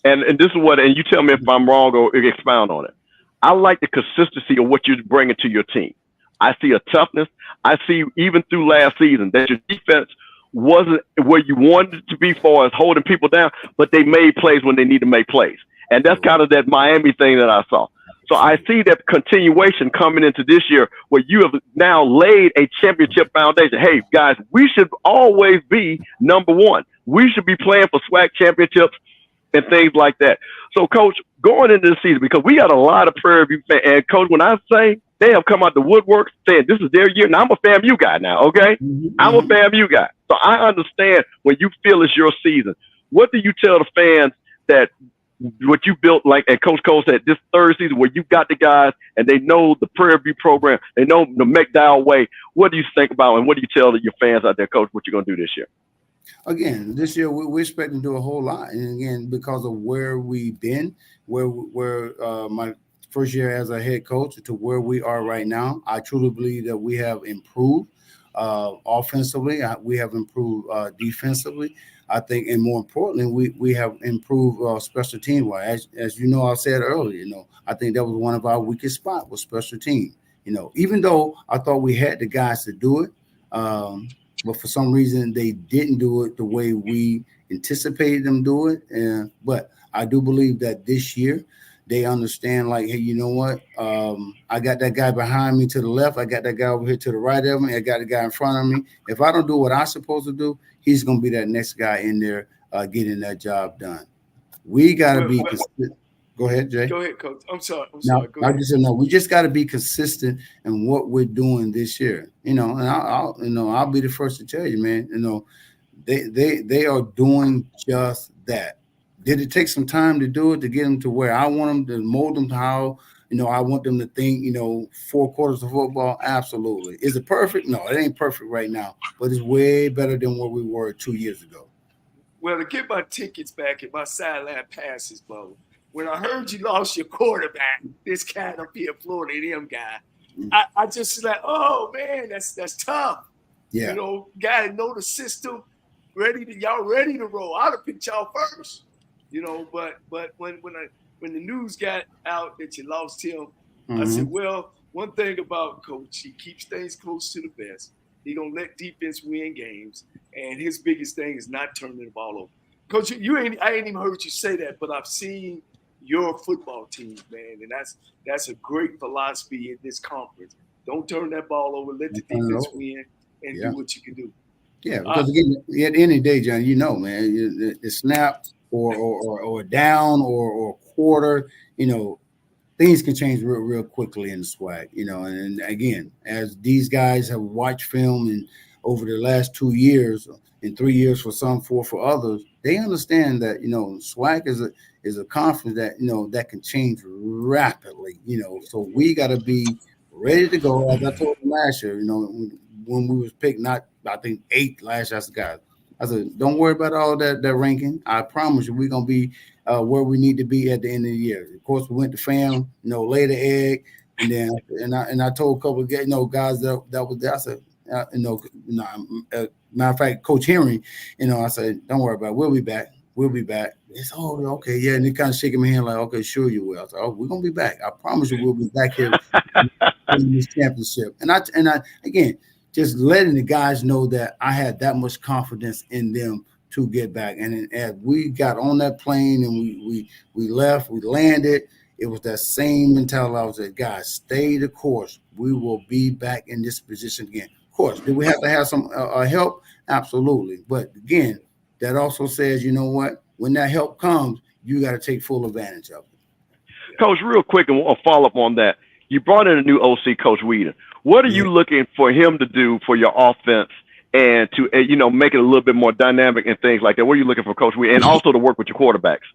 And this is what, and you tell me if I'm wrong or expound on it. I like the consistency of what you're bringing to your team. I see a toughness. I see, even through last season, that your defense wasn't where you wanted it to be far as holding people down, but they made plays when they need to make plays. And that's kind of that Miami thing that I saw. So I see that continuation coming into this year where you have now laid a championship foundation. Hey, guys, we should always be number 1. We should be playing for SWAC championships and things like that. So, Coach, going into the season, because we got a lot of Prairie View fans, and, Coach, when I say they have come out the woodwork saying this is their year, now I'm a FAMU guy now, okay? I'm a FAMU guy. So I understand when you feel it's your season. What do you tell the fans that what you built, like, and Coach Cole said, this third season where you got the guys and they know the Prairie View program, they know the McDowell way. What do you think about and what do you tell your fans out there, Coach, what you're going to do this year? Again, this year we're expecting to do a whole lot. And again, because of where we've been, where my first year as a head coach to where we are right now, I truly believe that we have improved offensively. We have improved defensively. I think, and more importantly, we have improved special team wise. As you know, I said earlier, you know, I think that was one of our weakest spots was special team. You know, even though I thought we had the guys to do it, but for some reason they didn't do it the way we anticipated them do it. But I do believe that this year they understand, like, hey, you know what? I got that guy behind me to the left. I got that guy over here to the right of me. I got the guy in front of me. If I don't do what I'm supposed to do, he's going to be that next guy in there getting that job done. We got to be consistent. Go ahead, Jay. Go ahead, Coach. I'm sorry. I just said no. We just got to be consistent in what we're doing this year. You know, and I'll be the first to tell you, man. You know, they are doing just that. Did it take some time to do it to get them to where I want them to mold them to how, you know, I want them to think, you know, 4 quarters of football? Absolutely. Is it perfect? No, it ain't perfect right now, but it's way better than where we were 2 years ago. Well, to get my tickets back and my sideline passes, Bo, when I heard you lost your quarterback, this cat up here, Florida A&M guy, I just like, oh, man, that's tough. Yeah. You know, guy know the system, y'all ready to roll. I'd have picked y'all first. You know, but when the news got out that you lost him, I said, well, one thing about Coach, he keeps things close to the vest. He don't let defense win games, and his biggest thing is not turning the ball over. Coach, I ain't even heard you say that, but I've seen your football team, man, and that's a great philosophy in this conference. Don't turn that ball over. Let the defense win and do what you can do. Yeah, because again, at the end of the day, John, man, the snap or down or quarter, things can change real quickly in the swag, and again, as these guys have watched film and over the last 2 years and 3 years for some, 4 for others, they understand that swag is a conference that that can change rapidly, so we got to be ready to go. As I told them last year, when we was picked, not I think 8th last year, I said, don't worry about all that ranking. I promise you, we're gonna be where we need to be at the end of the year. Of course, we went to fam, lay the egg, and then I told a couple of guys that was there. I said, matter of fact, Coach Henry, I said, don't worry about it. We'll be back. We'll be back. It's okay, yeah. And he kind of shaking my hand like, okay, sure you will. I said, we're gonna be back. I promise you, we'll be back here in this championship. And I again, just letting the guys know that I had that much confidence in them to get back. And as we got on that plane and we left, we landed, it was that same mentality. I was like, guys, stay the course. We will be back in this position again. Of course, do we have to have some help? Absolutely. But again, that also says, you know what? When that help comes, you got to take full advantage of it. Coach, real quick, and we'll follow up on that. You brought in a new OC, Coach Whedon. What are you looking for him to do for your offense and to, make it a little bit more dynamic and things like that? What are you looking for, Coach Whedon, and also to work with your quarterbacks?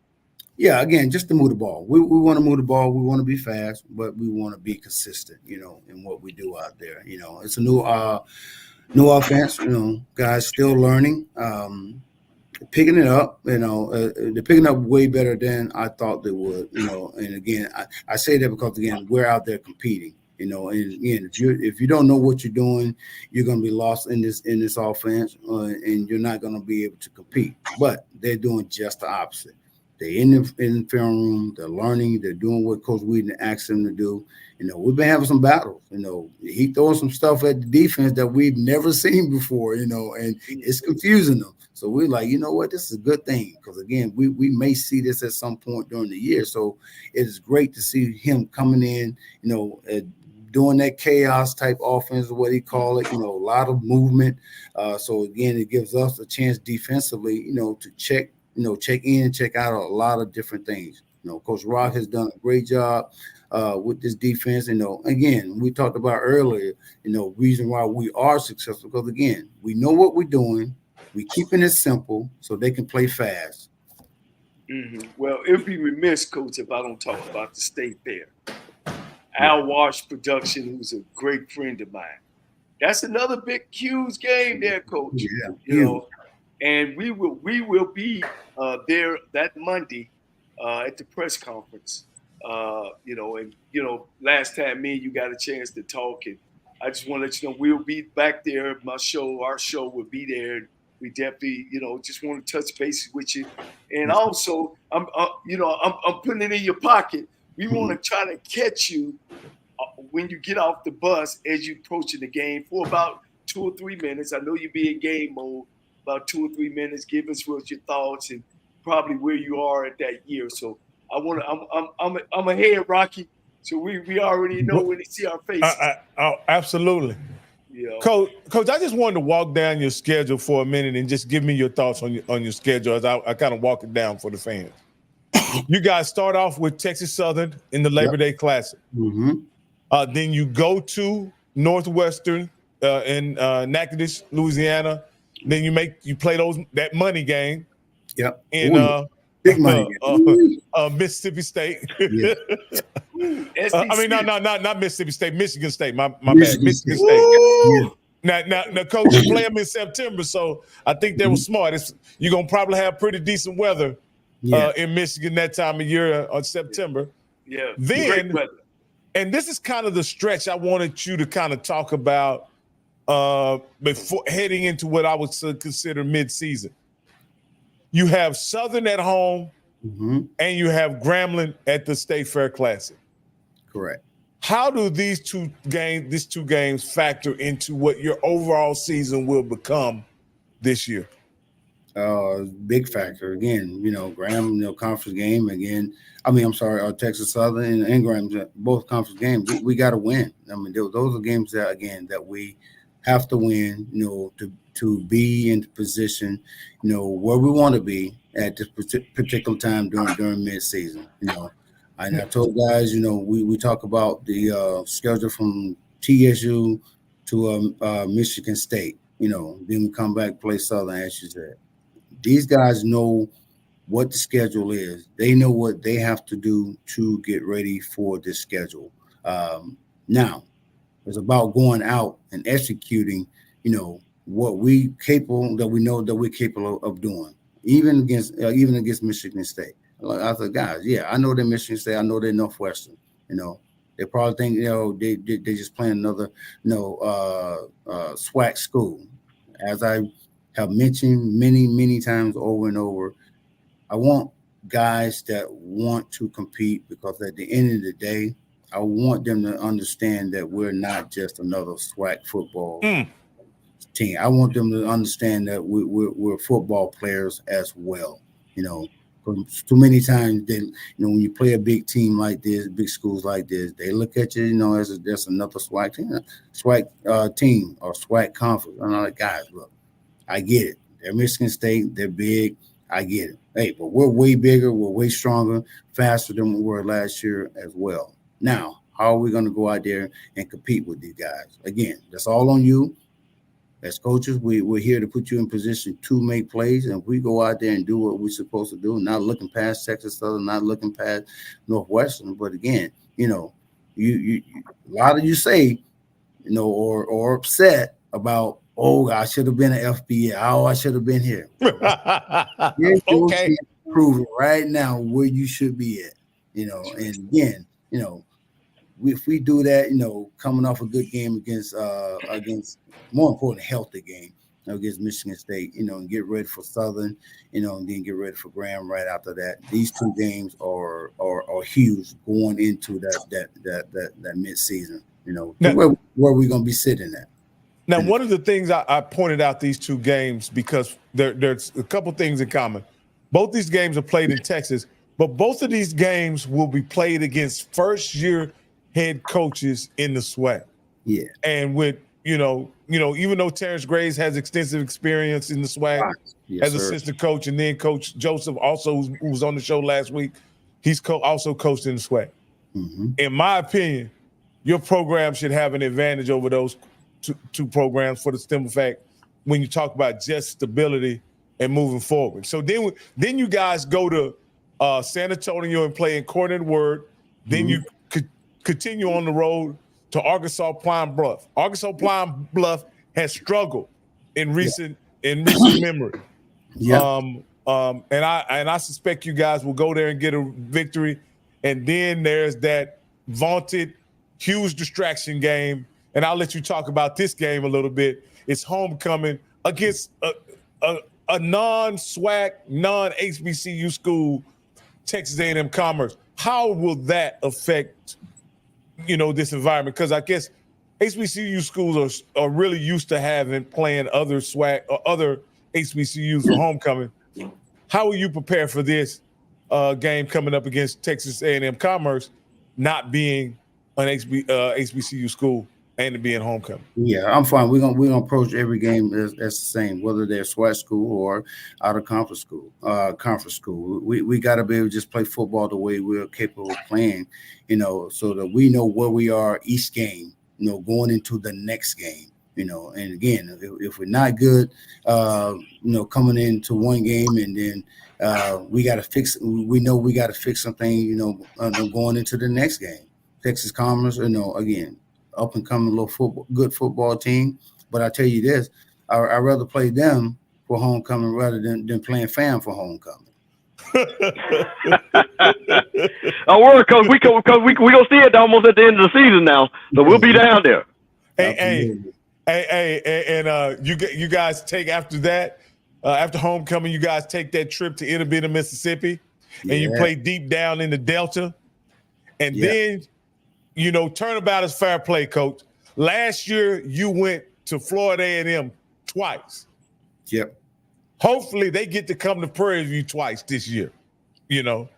Yeah, again, just to move the ball. We want to move the ball. We want to be fast, but we want to be consistent, in what we do out there. It's a new offense, guys still learning, picking it up, they're picking up way better than I thought they would, and again, I say that because, again, we're out there competing. And again, if you don't know what you're doing, you're going to be lost in this offense, and you're not going to be able to compete. But they're doing just the opposite. They're in the film room. They're learning. They're doing what Coach Whedon asked them to do. We've been having some battles. He throwing some stuff at the defense that we've never seen before. And it's confusing them. So we're like, you know what? This is a good thing because, again, we may see this at some point during the year. So it is great to see him coming in. Doing that chaos type offense is what he call it, a lot of movement. So again, it gives us a chance defensively, to check in and check out a lot of different things. Coach Rock has done a great job with this defense. Again, we talked about earlier, reason why we are successful because, again, we know what we're doing. We keeping it simple so they can play fast. Mm-hmm. Well, it'd be remiss, Coach, if I don't talk about the state fair. Al Wash Production, who's a great friend of mine. That's another big, huge game there, Coach. Yeah. And we will be there that Monday at the press conference. Last time me and you got a chance to talk, and I just want to let you know we'll be back there. Our show will be there. We definitely, just want to touch base with you. And also, I'm putting it in your pocket. We want to try to catch you when you get off the bus as you approaching the game for about 2 or 3 minutes. I know you be in game mode. About 2 or 3 minutes. Give us what your thoughts and probably where you are at that year. So I'm ahead, Rocky. So we already know when they see our faces. Absolutely. Yeah. Coach, I just wanted to walk down your schedule for a minute and just give me your thoughts on your schedule as I kind of walk it down for the fans. You guys start off with Texas Southern in the Labor Day Classic. Mm-hmm. Then you go to Northwestern in Natchitoches, Louisiana. Then you play that money game. Yep. In big money game. Mississippi State. Yeah. Not Mississippi State, Michigan State. My bad, Michigan State. Yeah. Now, Coach, you play them in September, so I think they were smart. You're gonna probably have pretty decent weather in Michigan that time of year on September. Yeah. Then, great weather. And this is kind of the stretch I wanted you to kind of talk about before heading into what I would consider mid-season. You have Southern at home, and you have Grambling at the State Fair Classic. Correct. How do these two games factor into what your overall season will become this year? Big factor again. Graham, conference game again. I'm sorry, Texas Southern and Graham's both conference games. We got to win. Those are games that we have to win. To be in the position, where we want to be at this particular time during mid-season. I told guys, we talk about the schedule from TSU to Michigan State. Then we come back play Southern, as you said. These guys know what the schedule is. They know what they have to do to get ready for this schedule. Now, it's about going out and executing, what we know that we're capable of doing, even against Michigan State. Like I said, guys, I know they're Michigan State. I know they're Northwestern. They probably think they just playing another SWAC school. As I have mentioned many times over and over, I want guys that want to compete, because at the end of the day, I want them to understand that we're not just another SWAC football team. I want them to understand that we're football players as well. Too many times when you play a big team like this, big schools like this, they look at you, as just another SWAC team or SWAC conference. I'm like, guys, look, I get it. They're Michigan State. They're big. I get it. Hey, but we're way bigger. We're way stronger, faster than we were last year as well. Now, how are we going to go out there and compete with these guys? Again, that's all on you. As coaches, we're here to put you in position to make plays, and we go out there and do what we're supposed to do, not looking past Texas Southern, not looking past Northwestern. But again, you a lot of you say, or upset about, oh, I should have been an FBA. Oh, I should have been here. Okay. Prove it right now where you should be at. And again, if we do that, coming off a good game against more important, healthy game against Michigan State, and get ready for Southern, and then get ready for Graham right after that. These two games are huge going into that mid-season. Now, where we going to be sitting at. Now, one of the things I pointed out these two games, because there's a couple things in common. Both these games are played in Texas, but both of these games will be played against first-year head coaches in the SWAC. Yeah. And with, even though Terrence Graves has extensive experience in the SWAC as assistant coach, and then Coach Joseph also, who was on the show last week, he's also coached in the SWAC. Mm-hmm. In my opinion, your program should have an advantage over those two programs, for the simple fact when you talk about just stability and moving forward. So then you guys go to San Antonio and play in Cornett Word. Then you continue on the road to Arkansas Pine Bluff. Arkansas Pine Bluff has struggled in recent memory. Yeah. And I suspect you guys will go there and get a victory. And then there's that vaunted huge distraction game. And I'll let you talk about this game a little bit. It's homecoming against a non-SWAC, non-HBCU school, Texas A&M Commerce. How will that affect, this environment? Because I guess HBCU schools are really used to playing other SWAC or other HBCUs for homecoming. How will you prepare for this game coming up against Texas A&M Commerce, not being an HBCU school and to be in homecoming? Yeah, I'm fine. We're gonna approach every game as the same, whether they're SWAC school or out of conference school. We got to be able to just play football the way we're capable of playing, so that we know where we are each game, going into the next game. And again, if we're not good, coming into one game, and then we got to fix. We know we got to fix something, going into the next game. Texas Commerce, again, up and coming good football team. But I tell you this, I'd rather play them for homecoming rather than playing FAM for homecoming. Don't worry, Coach. We gonna see it almost at the end of the season now, so we'll be down there. Hey, and you guys take after that, after homecoming, you guys take that trip to Inner Mississippi, and you play deep down in the Delta, and then turnabout is fair play, Coach. Last year, you went to Florida A&M twice. Yep. Hopefully, they get to come to Prairie View twice this year. Well,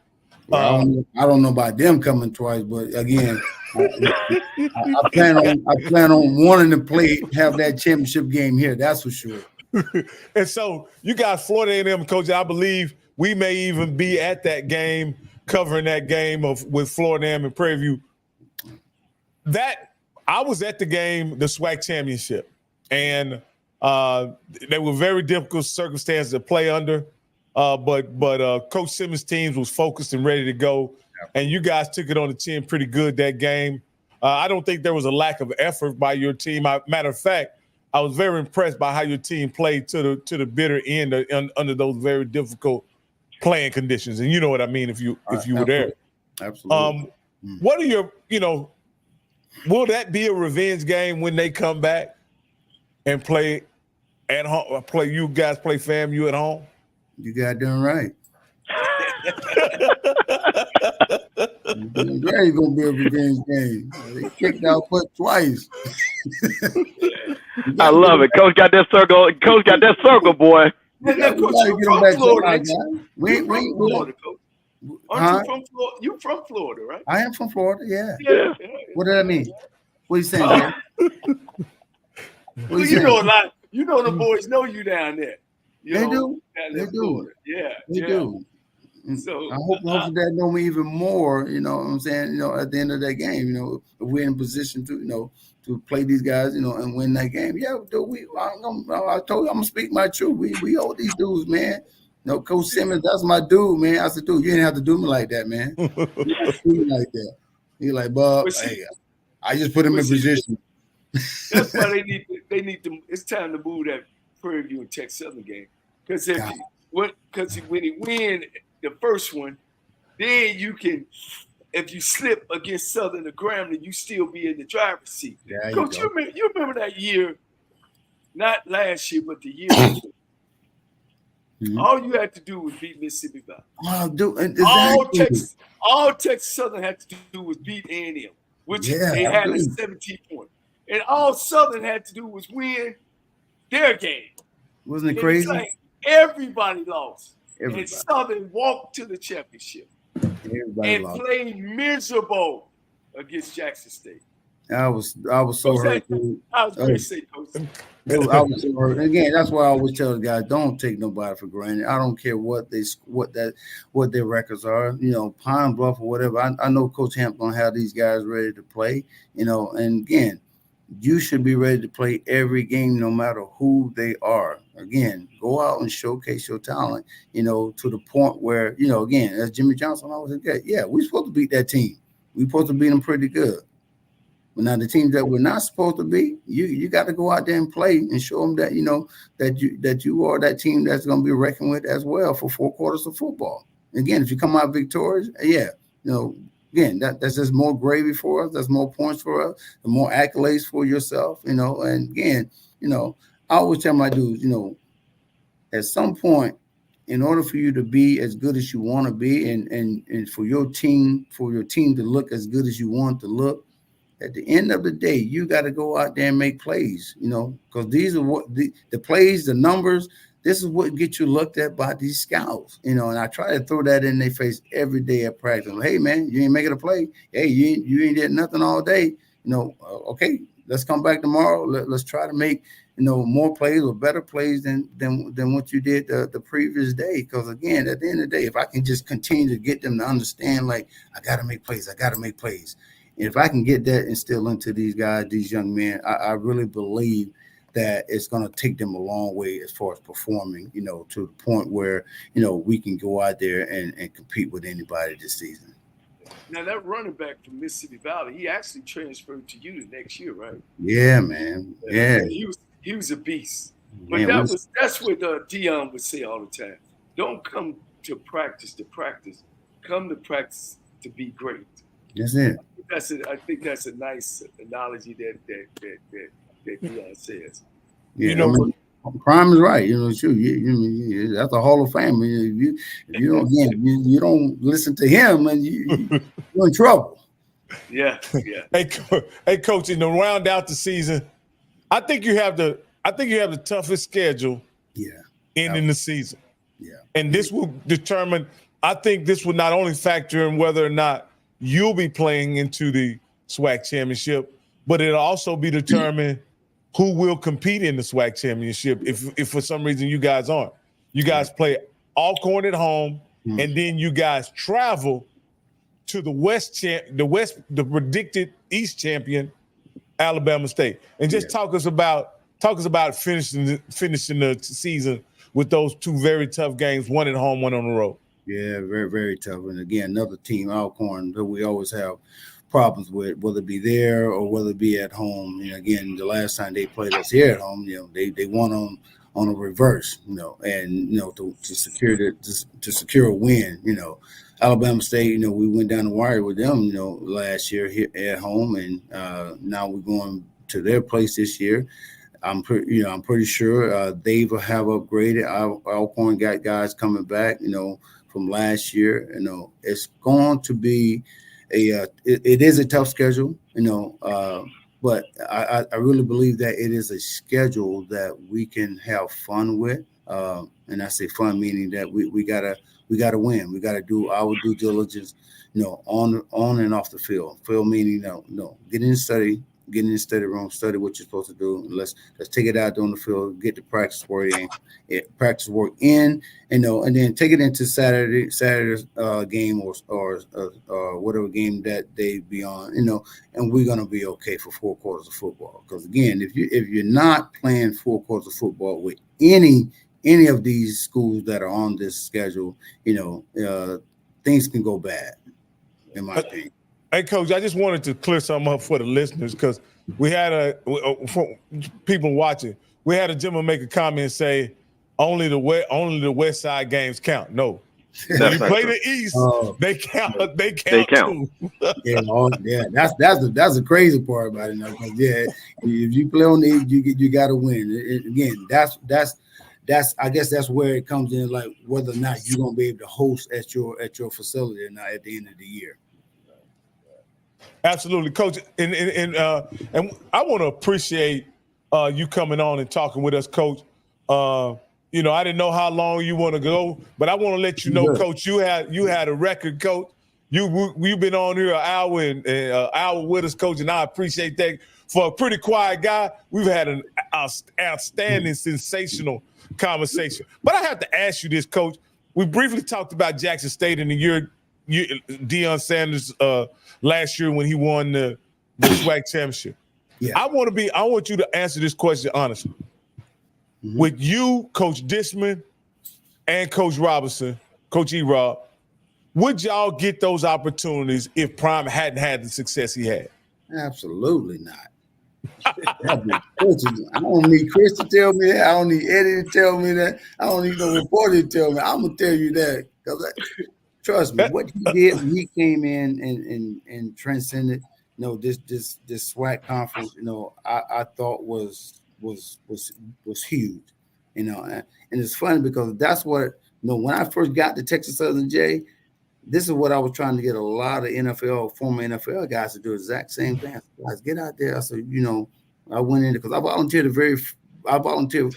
I don't know about them coming twice, but again, I plan on wanting to have that championship game here. That's for sure. And so you got Florida A&M, Coach. I believe we may even be at that game, covering that game with Florida A&M and Prairie View. I was at the game, the SWAC championship, and they were very difficult circumstances to play under. But Coach Simmons' teams was focused and ready to go, and you guys took it on the chin pretty good that game. I don't think there was a lack of effort by your team. Matter of fact, I was very impressed by how your team played to the bitter end under those very difficult playing conditions, and you know what I mean if you were there. Absolutely. What are your will that be a revenge game when they come back and play at home? You guys play FAMU at home? You got done right. It's gonna be a revenge game. They kicked our foot twice. I love it. Coach got that circle. Coach got that circle, boy. You from Florida, right? I am from Florida. Yeah. What did I mean? What are you saying, man? You know a lot. You know the boys know you down there. They do. Yeah, they do. So I hope that know me even more. You know what I'm saying? At the end of that game, if we're in position to, to play these guys, and win that game. Yeah, dude, I told you I'm gonna speak my truth. We owe these dudes, man. Coach Simmons, that's my dude, man. I said, dude, you didn't have to do me like that, man. You didn't have to do me like that. He's like, Bob, hey, I just put him in position. That's why they need to. It's time to move that Prairie View and Tech Southern game, because when he win the first one, then you can, if you slip against Southern or Grambling, you still be in the driver's seat. Yeah, Coach, you remember that year? Not last year, but the year before. Mm-hmm. All you had to do was beat Mississippi Valley. Exactly. All Texas Southern had to do was beat A&M, which they had a 17 point. And all Southern had to do was win their game. Wasn't it crazy? Like everybody lost. And Southern walked to the championship. Everybody lost. Played miserable against Jackson State. I was so hurt. I was going to say, Coach. I was so hurt. Again, that's why I always tell the guys, don't take nobody for granted. I don't care what their records are. Pine Bluff or whatever. I know Coach Hamp gonna have these guys ready to play. And again, you should be ready to play every game, no matter who they are. Again, go out and showcase your talent. To the point where again, as Jimmy Johnson always said, yeah, we're supposed to beat that team. We're supposed to beat them pretty good. But now the teams that we're not supposed to be, you got to go out there and play and show them that that you are that team that's going to be reckoned with as well for 4 quarters of football. Again, if you come out victorious, again, that's just more gravy for us. That's more points for us, the more accolades for yourself. And again, I always tell my dudes, at some point, in order for you to be as good as you want to be, and for your team to look as good as you want to look. At the end of the day, you got to go out there and make plays, because these are what the plays, the numbers, this is what gets you looked at by these scouts, and I try to throw that in their face every day at practice. Hey, man, you ain't making a play. Hey, you ain't did nothing all day. Okay, let's come back tomorrow. Let's try to make, more plays or better plays than what you did the previous day. Because, again, at the end of the day, if I can just continue to get them to understand, like, I got to make plays. If I can get that instilled into these guys, these young men, I really believe that it's going to take them a long way as far as performing, to the point where, we can go out there and compete with anybody this season. Now, that running back from Mississippi Valley, he actually transferred to you the next year, right? Yeah, man. Yeah. He was a beast. But man, that's what Dion would say all the time. Don't come to practice. Come to practice to be great. That's it. I think that's a nice analogy that Dion says. Yeah, Prime is right. That's a Hall of Fame. If you don't listen to him, and you're in trouble. Yeah. Hey, Coach, in the round out the season, I think you have the toughest schedule ending the season. Yeah. And this will determine, I think this will not only factor in whether or not you'll be playing into the SWAC championship, but it'll also be determined who will compete in the SWAC championship if for some reason you guys aren't. You guys play Alcorn at home, and then you guys travel to the predicted East champion, Alabama State. And just talk us about finishing the season with those two very tough games, one at home, one on the road. Yeah, very, very tough. And again, another team, Alcorn, that we always have problems with, whether it be there or whether it be at home. Again, the last time they played us here at home, they won on a reverse, and to secure a win. Alabama State, we went down the wire with them, last year here at home, and now we're going to their place this year. I'm pretty sure they will have upgraded. Alcorn got guys coming back, from last year. It's going to be it is a tough schedule, but I really believe that it is a schedule that we can have fun with. And I say fun meaning that we gotta win. We gotta do our due diligence, on and off the field. Field meaning get in the study room, study what you're supposed to do. Let's take it out on the field, get the practice work in, and then take it into Saturday's game or whatever game that they be on, and we're gonna be okay for 4 quarters of football. Because again, if you're not playing 4 quarters of football with any of these schools that are on this schedule, things can go bad, in my opinion. Hey, Coach, I just wanted to clear something up for the listeners because we had for people watching. We had a gentleman make a comment and say only the West Side games count. No, when you play the East, they count. They count. Too. That's the crazy part about it. If you play on the East, you got to win. Again, that's I guess that's where it comes in, like whether or not you're gonna be able to host at your facility or not at the end of the year. Absolutely, Coach, and I want to appreciate you coming on and talking with us, Coach. I didn't know how long you want to go, but I want to let you know, Coach, you had a record, Coach. You've been on here an hour and an hour with us, Coach, and I appreciate that. For a pretty quiet guy, we've had an outstanding, sensational conversation. But I have to ask you this, Coach. We briefly talked about Jackson State in the year Deion Sanders last year when he won the SWAC championship. Yeah. I want you to answer this question honestly. Mm-hmm. With you, Coach Dishman, and Coach Robinson, Coach E-Rob, would y'all get those opportunities if Prime hadn't had the success he had? Absolutely not. I don't need Chris to tell me that. I don't need Eddie to tell me that. I don't need no reporter to tell me. I'm gonna tell you that because trust me, what he did when he came in and transcended, this SWAC conference, I thought was huge, and it's funny because that's what when I first got to Texas Southern J. This is what I was trying to get a lot of former NFL guys to do the exact same thing. Guys, get out there. So, I went in because I volunteered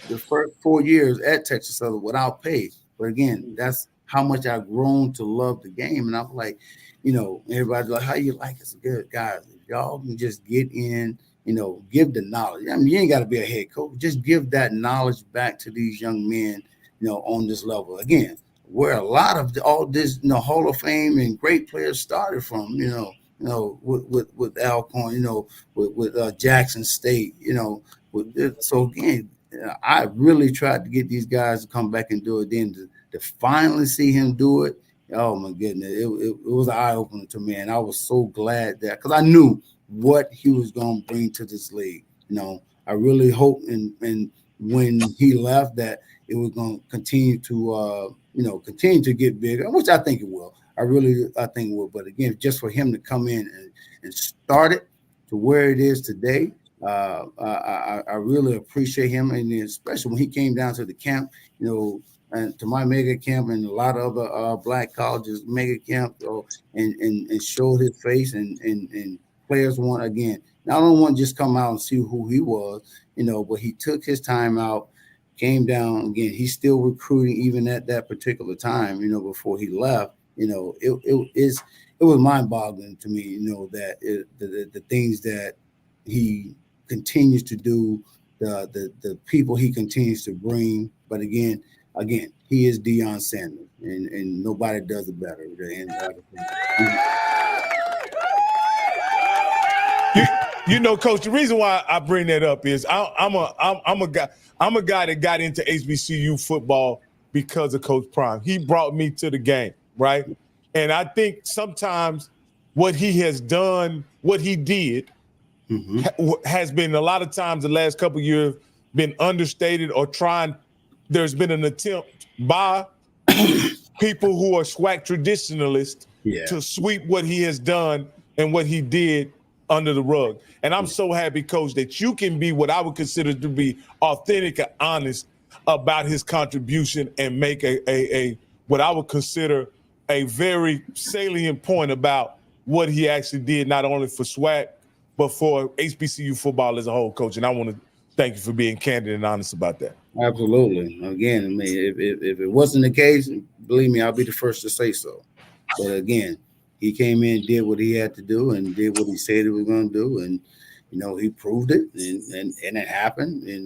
the first 4 years at Texas Southern without pay. But again, that's how much I've grown to love the game. And I'm like, everybody's like, how you like it? So good, guys. If y'all can just get in, give the knowledge. I mean, you ain't got to be a head coach. Just give that knowledge back to these young men, on this level. Again, where a lot of all this, Hall of Fame and great players started from, with Alcorn, with Jackson State, so again, I really tried to get these guys to come back and do it. Then to finally see him do it, oh my goodness, it was an eye opener to me, and I was so glad that because I knew what he was going to bring to this league. I really hoped, and when he left, that it was going to continue to get bigger, which I think it will. I think it will. But again, just for him to come in and start it to where it is today, I really appreciate him. And especially when he came down to the camp, and to my mega camp and a lot of other black colleges mega camp, and showed his face, and players want, again, not only want to just come out and see who he was, but he took his time out, came down. Again, he's still recruiting even at that particular time, before he left. It was mind-boggling to me, that the things that he continues to do, the people he continues to bring. But again, he is Deion Sanders, and nobody does it better. Coach, the reason why I bring that up is I'm a guy that got into HBCU football because of Coach Prime. He brought me to the game, right? And I think sometimes what he has done, what he did, has been a lot of times the last couple of years been understated or trying. There's been an attempt by people who are SWAC traditionalists to sweep what he has done and what he did under the rug. And I'm so happy, Coach, that you can be what I would consider to be authentic and honest about his contribution and make a what I would consider a very salient point about what he actually did, not only for SWAC, but for HBCU football as a whole, Coach. And I want to thank you for being candid and honest about that. Absolutely. Again, I mean, if it wasn't the case, believe me, I'll be the first to say so. But again, he came in, did what he had to do, and did what he said he was going to do, and he proved it, and it happened, and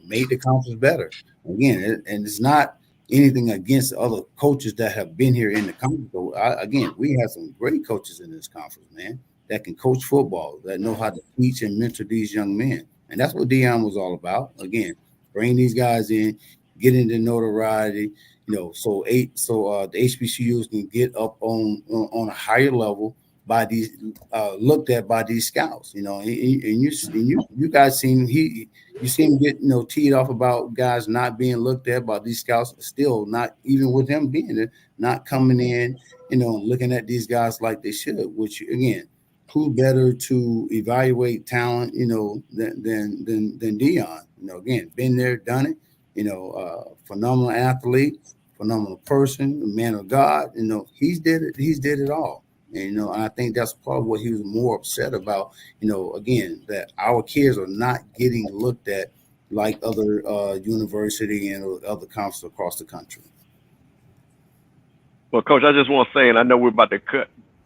made the conference better. Again, and it's not anything against other coaches that have been here in the conference. Again, we have some great coaches in this conference, man, that can coach football, that know how to teach and mentor these young men. And that's what Deion was all about. Again, bring these guys in, get into notoriety, so the HBCUs can get up on a higher level by these looked at by these scouts, and you guys seen him get teed off about guys not being looked at by these scouts, still not, even with him being there, not coming in, looking at these guys like they should. Which again, who better to evaluate talent, than Deion? Again, been there, done it. Phenomenal athlete, phenomenal person, a man of God. He's did it all. And I think that's part of what he was more upset about. Again, that our kids are not getting looked at like other university and other conferences across the country. Well, Coach, I just want to say, and I know we're about to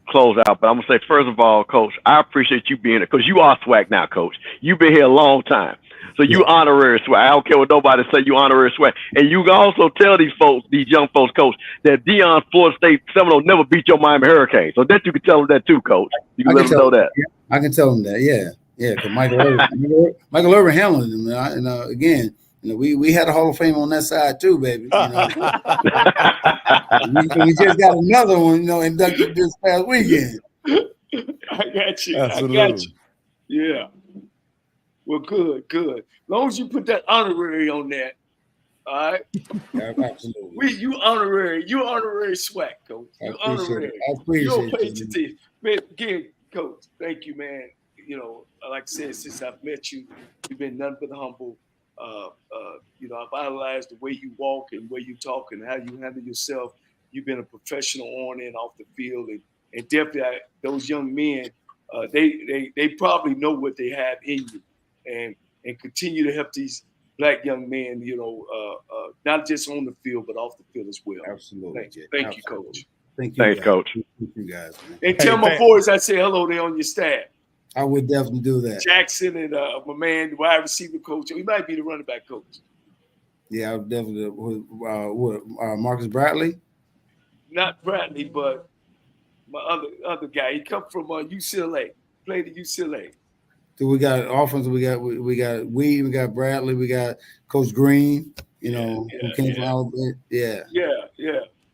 close out, but I'm gonna say, first of all, Coach, I appreciate you being here, because you are SWAC now, Coach. You've been here a long time. So you honorary SWAC. I don't care what nobody say, you honorary SWAC. And you can also tell these young folks, Coach, that Deion Florida State Seminole never beat your Miami Hurricanes. So that you can tell them that too, Coach. You can let them know that. I can tell them that, yeah. Because Michael Irvin handled them, and again, we had a Hall of Fame on that side too, baby. We just got another one, inducted this past weekend. I got you. Absolutely. I got you. Yeah. Well, good. As long as you put that honorary on that, all right? Yeah, absolutely. You honorary SWAC, Coach. You honorary. I appreciate it. Man, again, Coach, thank you, man. Like I said, since I've met you, you've been nothing but humble. I've idolized the way you walk and the way you talk and how you handle yourself. You've been a professional on and off the field, and definitely those young men, they probably know what they have in you, and continue to help these black young men, not just on the field but off the field as well. Absolutely. Thank you, Coach. Thank you. Thanks, guys. Coach. Thank you guys. Man. And tell my boys I say hello. They're on your staff. I would definitely do that. Jackson and my man, the wide receiver coach. He might be the running back coach. Yeah, I would definitely. Marcus Bradley? Not Bradley, but my other guy. He come from UCLA. Played at UCLA. So we got offense. We got Weed. We got Bradley. We got Coach Green. Who came from Alabama. Yeah.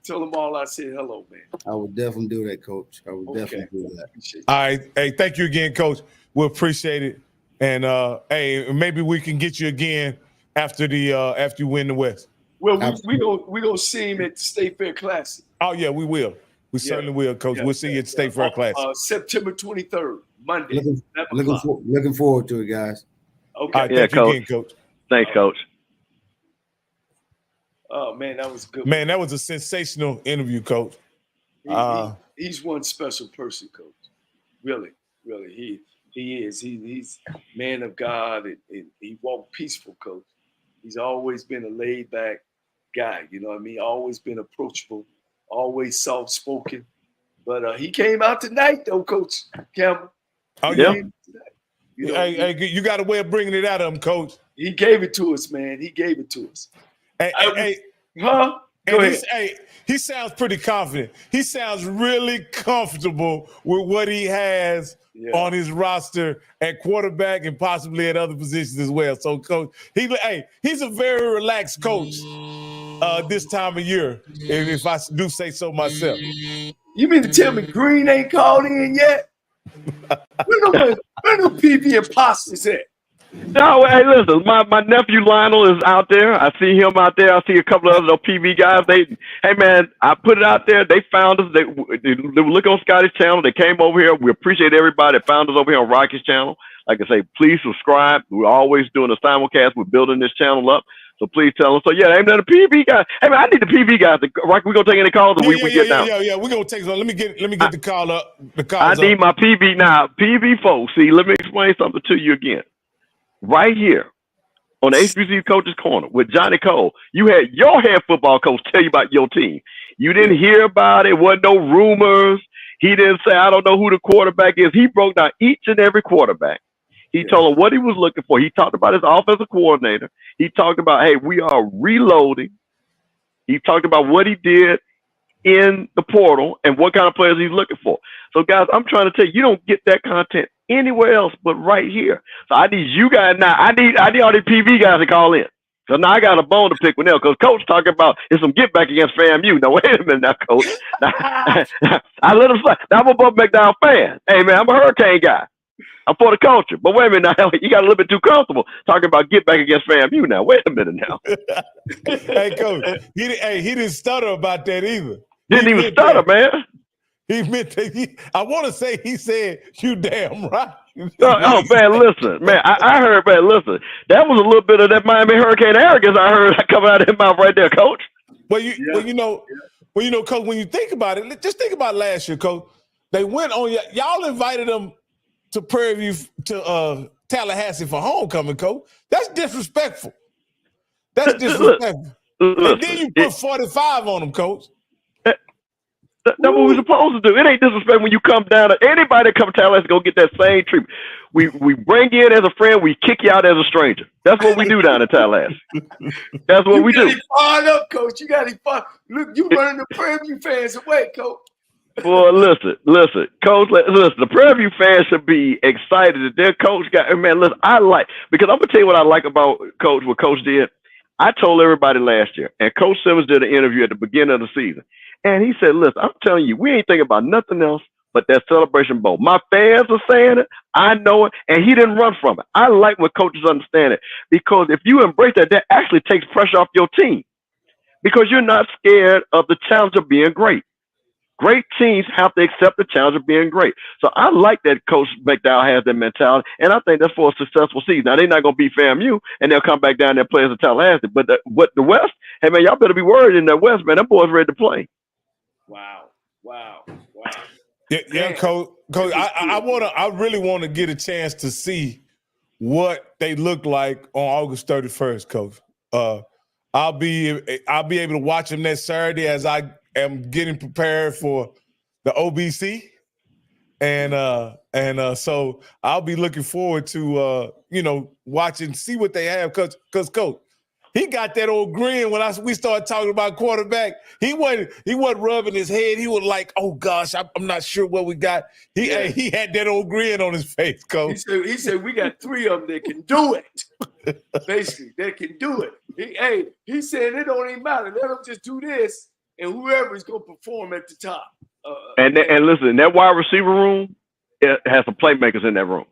Tell them all I said hello, man. I would definitely do that, Coach. I would definitely do that. All right. Hey, thank you again, Coach. We appreciate it. And maybe we can get you again after you win the West. Well, we gonna see him at the State Fair Classic. Oh yeah, we will. We certainly will, Coach. We'll see you at the State Fair Classic. September 23rd, Monday. Looking forward to it, guys. Okay. All right, thank you again, Coach. Thanks, Coach. Oh man, that was good. Man, that was a sensational interview, Coach. He's one special person, Coach. Really, he is. He's man of God, and he walked peaceful, Coach. He's always been a laid back guy. You know what I mean? Always been approachable, always soft spoken. But he came out tonight, though, Coach Campbell. Oh yeah. You got a way of bringing it out of him, Coach. He gave it to us, man. He gave it to us. Go ahead. He sounds pretty confident. He sounds really comfortable with what he has on his roster at quarterback and possibly at other positions as well. So, Coach, he's a very relaxed coach this time of year, if I do say so myself. You mean to tell me Green ain't called in yet? Where the PV imposters at? No, hey, listen, my nephew Lionel is out there. I see him out there. I see a couple of other PV guys. Hey, man, I put it out there. They found us. They were looking on Scotty's channel. They came over here. We appreciate everybody that found us over here on Rocky's channel. Like I say, please subscribe. We're always doing a simulcast. We're building this channel up. So please tell them. So, yeah, ain't that a PV guy? Hey, man, I need the PV guys. Rocky, we going to take any calls or we get down? Yeah. We're going to take some. Let me get the call up. I need my PV now. PV folks, see, let me explain something to you again. Right here on the HBCU Coaches Corner with Johnny Cole, you had your head football coach tell you about your team. You didn't hear about it. Wasn't no rumors. He didn't say, I don't know who the quarterback is. He broke down each and every quarterback. He told them what he was looking for. He talked about his offensive coordinator. He talked about, hey, we are reloading. He talked about what he did in the portal and what kind of players he's looking for. So, guys, I'm trying to tell you, you don't get that content anywhere else but right here. So I need you guys now. I need all these PV guys to call in. So now I got a bone to pick with them because Coach talking about it's some get back against FAMU. Now, wait a minute now, Coach. Now, I let him say, now I'm a Bubba McDowell fan. Hey, man, I'm a Hurricane guy. I'm for the culture. But wait a minute now. You got a little bit too comfortable talking about get back against FAMU now. Wait a minute now. Hey, Coach, he didn't stutter about that either. Didn't even stutter, man. He meant that I want to say he said, you damn right. Oh, man, listen. Man, I heard, man, listen. That was a little bit of that Miami Hurricane arrogance I heard coming out of his mouth right there, Coach. Well, you know, Coach, when you think about it, just think about last year, Coach. They went on, y'all invited them to Prairie View, to Tallahassee for homecoming, Coach. That's disrespectful. That's disrespectful. And then you put 45 on them, Coach. That's what we're supposed to do. It ain't disrespect when you come down. Anybody that come to Tallahassee go get that same treatment. We bring you in as a friend. We kick you out as a stranger. That's what we do down in Tallahassee. That's what we do. You got him fired up, Coach. You got him fired. Look, you running the Prairie View fans away, Coach. Boy, listen, Coach. Listen, the Prairie View fans should be excited that their coach got. Man, listen, because I'm gonna tell you what I like about Coach. What Coach did. I told everybody last year, and Coach Simmons did an interview at the beginning of the season. And he said, listen, I'm telling you, we ain't thinking about nothing else but that Celebration Bowl. My fans are saying it. I know it. And he didn't run from it. I like when coaches understand it. Because if you embrace that, that actually takes pressure off your team. Because you're not scared of the challenge of being great. Great teams have to accept the challenge of being great. So I like that Coach McDowell has that mentality. And I think that's for a successful season. Now, they're not going to beat FAMU, and they'll come back down there and play as a Tallahassee. But the West, hey, man, y'all better be worried in the West, man. Them boys ready to play. Wow. Yeah, Coach. I really want to get a chance to see what they look like on August 31st, Coach. I'll be able to watch them next Saturday as I am getting prepared for the OBC, and so I'll be looking forward to watching, see what they have, because Coach, he got that old grin when we started talking about quarterback. He wasn't rubbing his head. He was like, "Oh gosh, I'm not sure what we got." He had that old grin on his face, Coach. He said we got 3 of them that can do it. Basically, they can do it. He said it don't even matter. Let them just do this, and whoever is going to perform at the top. And listen, that wide receiver room, it has some playmakers in that room.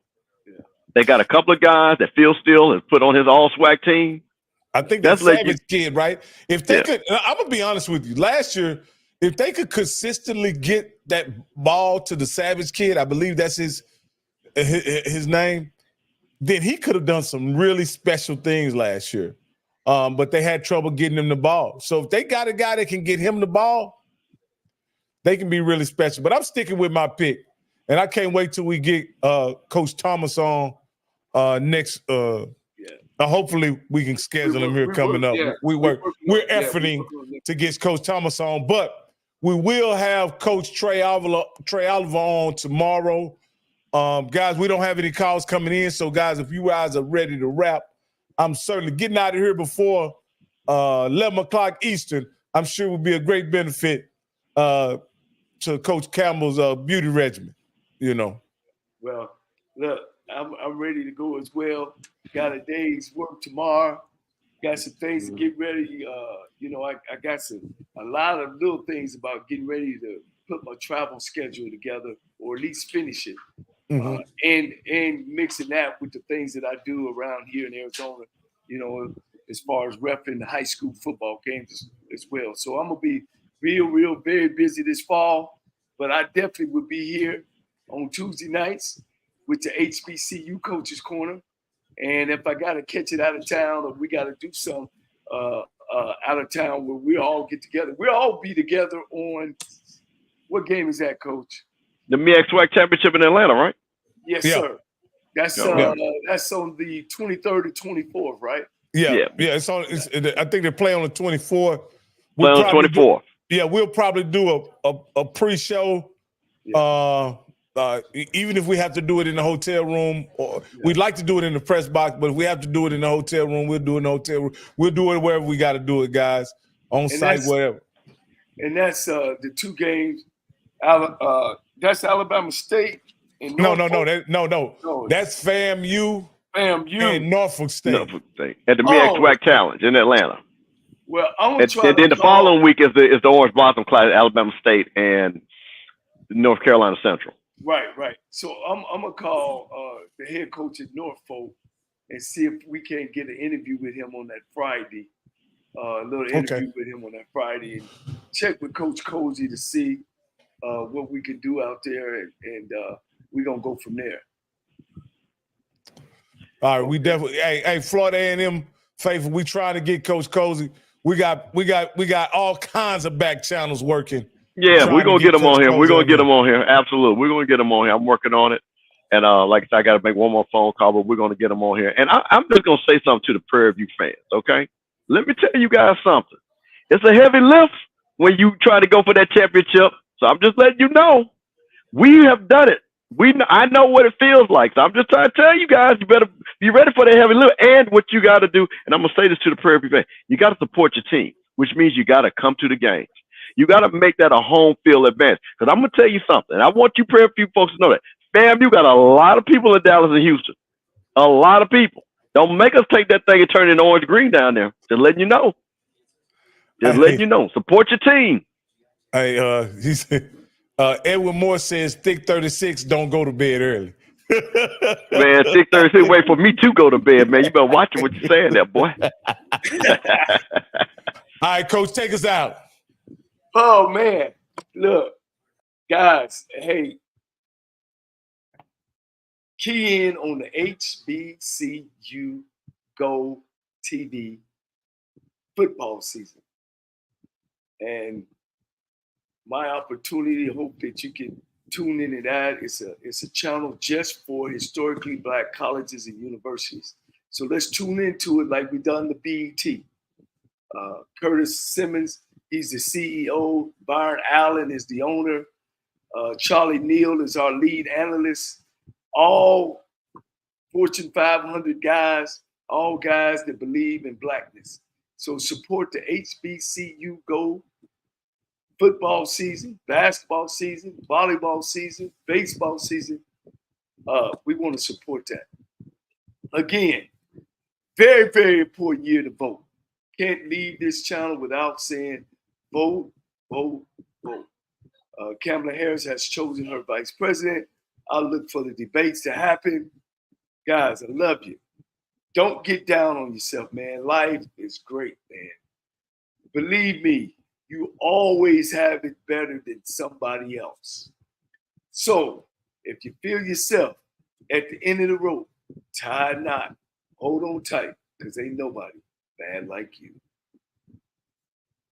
Yeah. They got a couple of guys that Phil Steele has put on his all-SWAC team. I think that's Savage kid, right? If they could, I'm gonna be honest with you. Last year, if they could consistently get that ball to the Savage kid, I believe that's his name, then he could have done some really special things last year. but they had trouble getting him the ball. So if they got a guy that can get him the ball, they can be really special. But I'm sticking with my pick, and I can't wait till we get Coach Thomas on next. Hopefully we can schedule him here coming up. We're efforting to get Coach Thomas on, but we will have Coach Trey Oliver on tomorrow. Guys, we don't have any calls coming in, so guys, if you guys are ready to wrap, I'm certainly getting out of here before 11 o'clock Eastern. I'm sure it will be a great benefit to Coach Campbell's beauty regimen, you know. Well, look, I'm ready to go as well. Got a day's work tomorrow. Got some things to get ready. I got a lot of little things about getting ready to put my travel schedule together, or at least finish it. And mixing that with the things that I do around here in Arizona, as far as repping the high school football games as well. So I'm going to be very busy this fall, but I definitely will be here on Tuesday nights with the HBCU Coaches Corner. And if I got to catch it out of town, or we got to do some out of town where we all get together, we'll all be together on, what game is that, Coach? The MEAC Championship in Atlanta, right? Yes, sir. That's on the 23rd to 24th, right? Yeah. I think they play on the 24th. Play on the 24th. We'll probably do a pre-show. Even if we have to do it in the hotel room, or we'd like to do it in the press box, but if we have to do it in the hotel room, we'll do it in the hotel room. We'll do it wherever we got to do it, guys, on site, wherever. And that's the two games. That's Alabama State. No. That's FAMU. And Norfolk State. At the MEAC Challenge in Atlanta. Well, I'm gonna try. And then the following week is the Orange Blossom Class, Alabama State and North Carolina Central. Right. So I'm gonna call the head coach at Norfolk and see if we can't get an interview with him on that Friday. A little interview with him on that Friday, and check with Coach Cozy to see what we can do out there, and we're gonna go from there. All right, we definitely. Hey, Florida A&M faithful. We trying to get Coach Cozy. We got all kinds of back channels working. Yeah, we're gonna get him on here. We're gonna get him on here. Absolutely, we're gonna get him on here. I'm working on it, and like I said, I got to make one more phone call, but we're gonna get him on here. And I'm just gonna say something to the Prairie View fans. Okay, let me tell you guys something. It's a heavy lift when you try to go for that championship. So I'm just letting you know, we have done it. I know what it feels like. So I'm just trying to tell you guys, you better be ready for that heavy lift. And what you got to do, and I'm going to say this to the Prairie View fans, you got to support your team, which means you got to come to the games. You got to make that a home field advantage. Because I'm going to tell you something. I want you Prairie View folks to know that. Fam, you got a lot of people in Dallas and Houston. A lot of people. Don't make us take that thing and turn it into orange green down there. Just letting you know. Letting you know. Support your team. Hey, he said, Edwin Moore says, thick 36, don't go to bed early. Man, thick 36, wait for me to go to bed, man. You better watch what you're saying there, boy. All right, Coach, take us out. Oh, man. Look, guys, hey, key in on the HBCU Go TV football season. And my opportunity, I hope that you can tune in to that. It's a channel just for historically Black colleges and universities. So let's tune into it like we done the BET. Curtis Simmons, he's the CEO. Byron Allen is the owner. Charlie Neal is our lead analyst. All Fortune 500 guys, all guys that believe in Blackness. So support the HBCU Go football season, basketball season, volleyball season, baseball season. We want to support that. Again, very, very important year to vote. Can't leave this channel without saying vote, vote, vote. Kamala Harris has chosen her vice president. I'll look for the debates to happen. Guys, I love you. Don't get down on yourself, man. Life is great, man. Believe me, you always have it better than somebody else. So if you feel yourself at the end of the rope, tie a knot, hold on tight, because ain't nobody bad like you.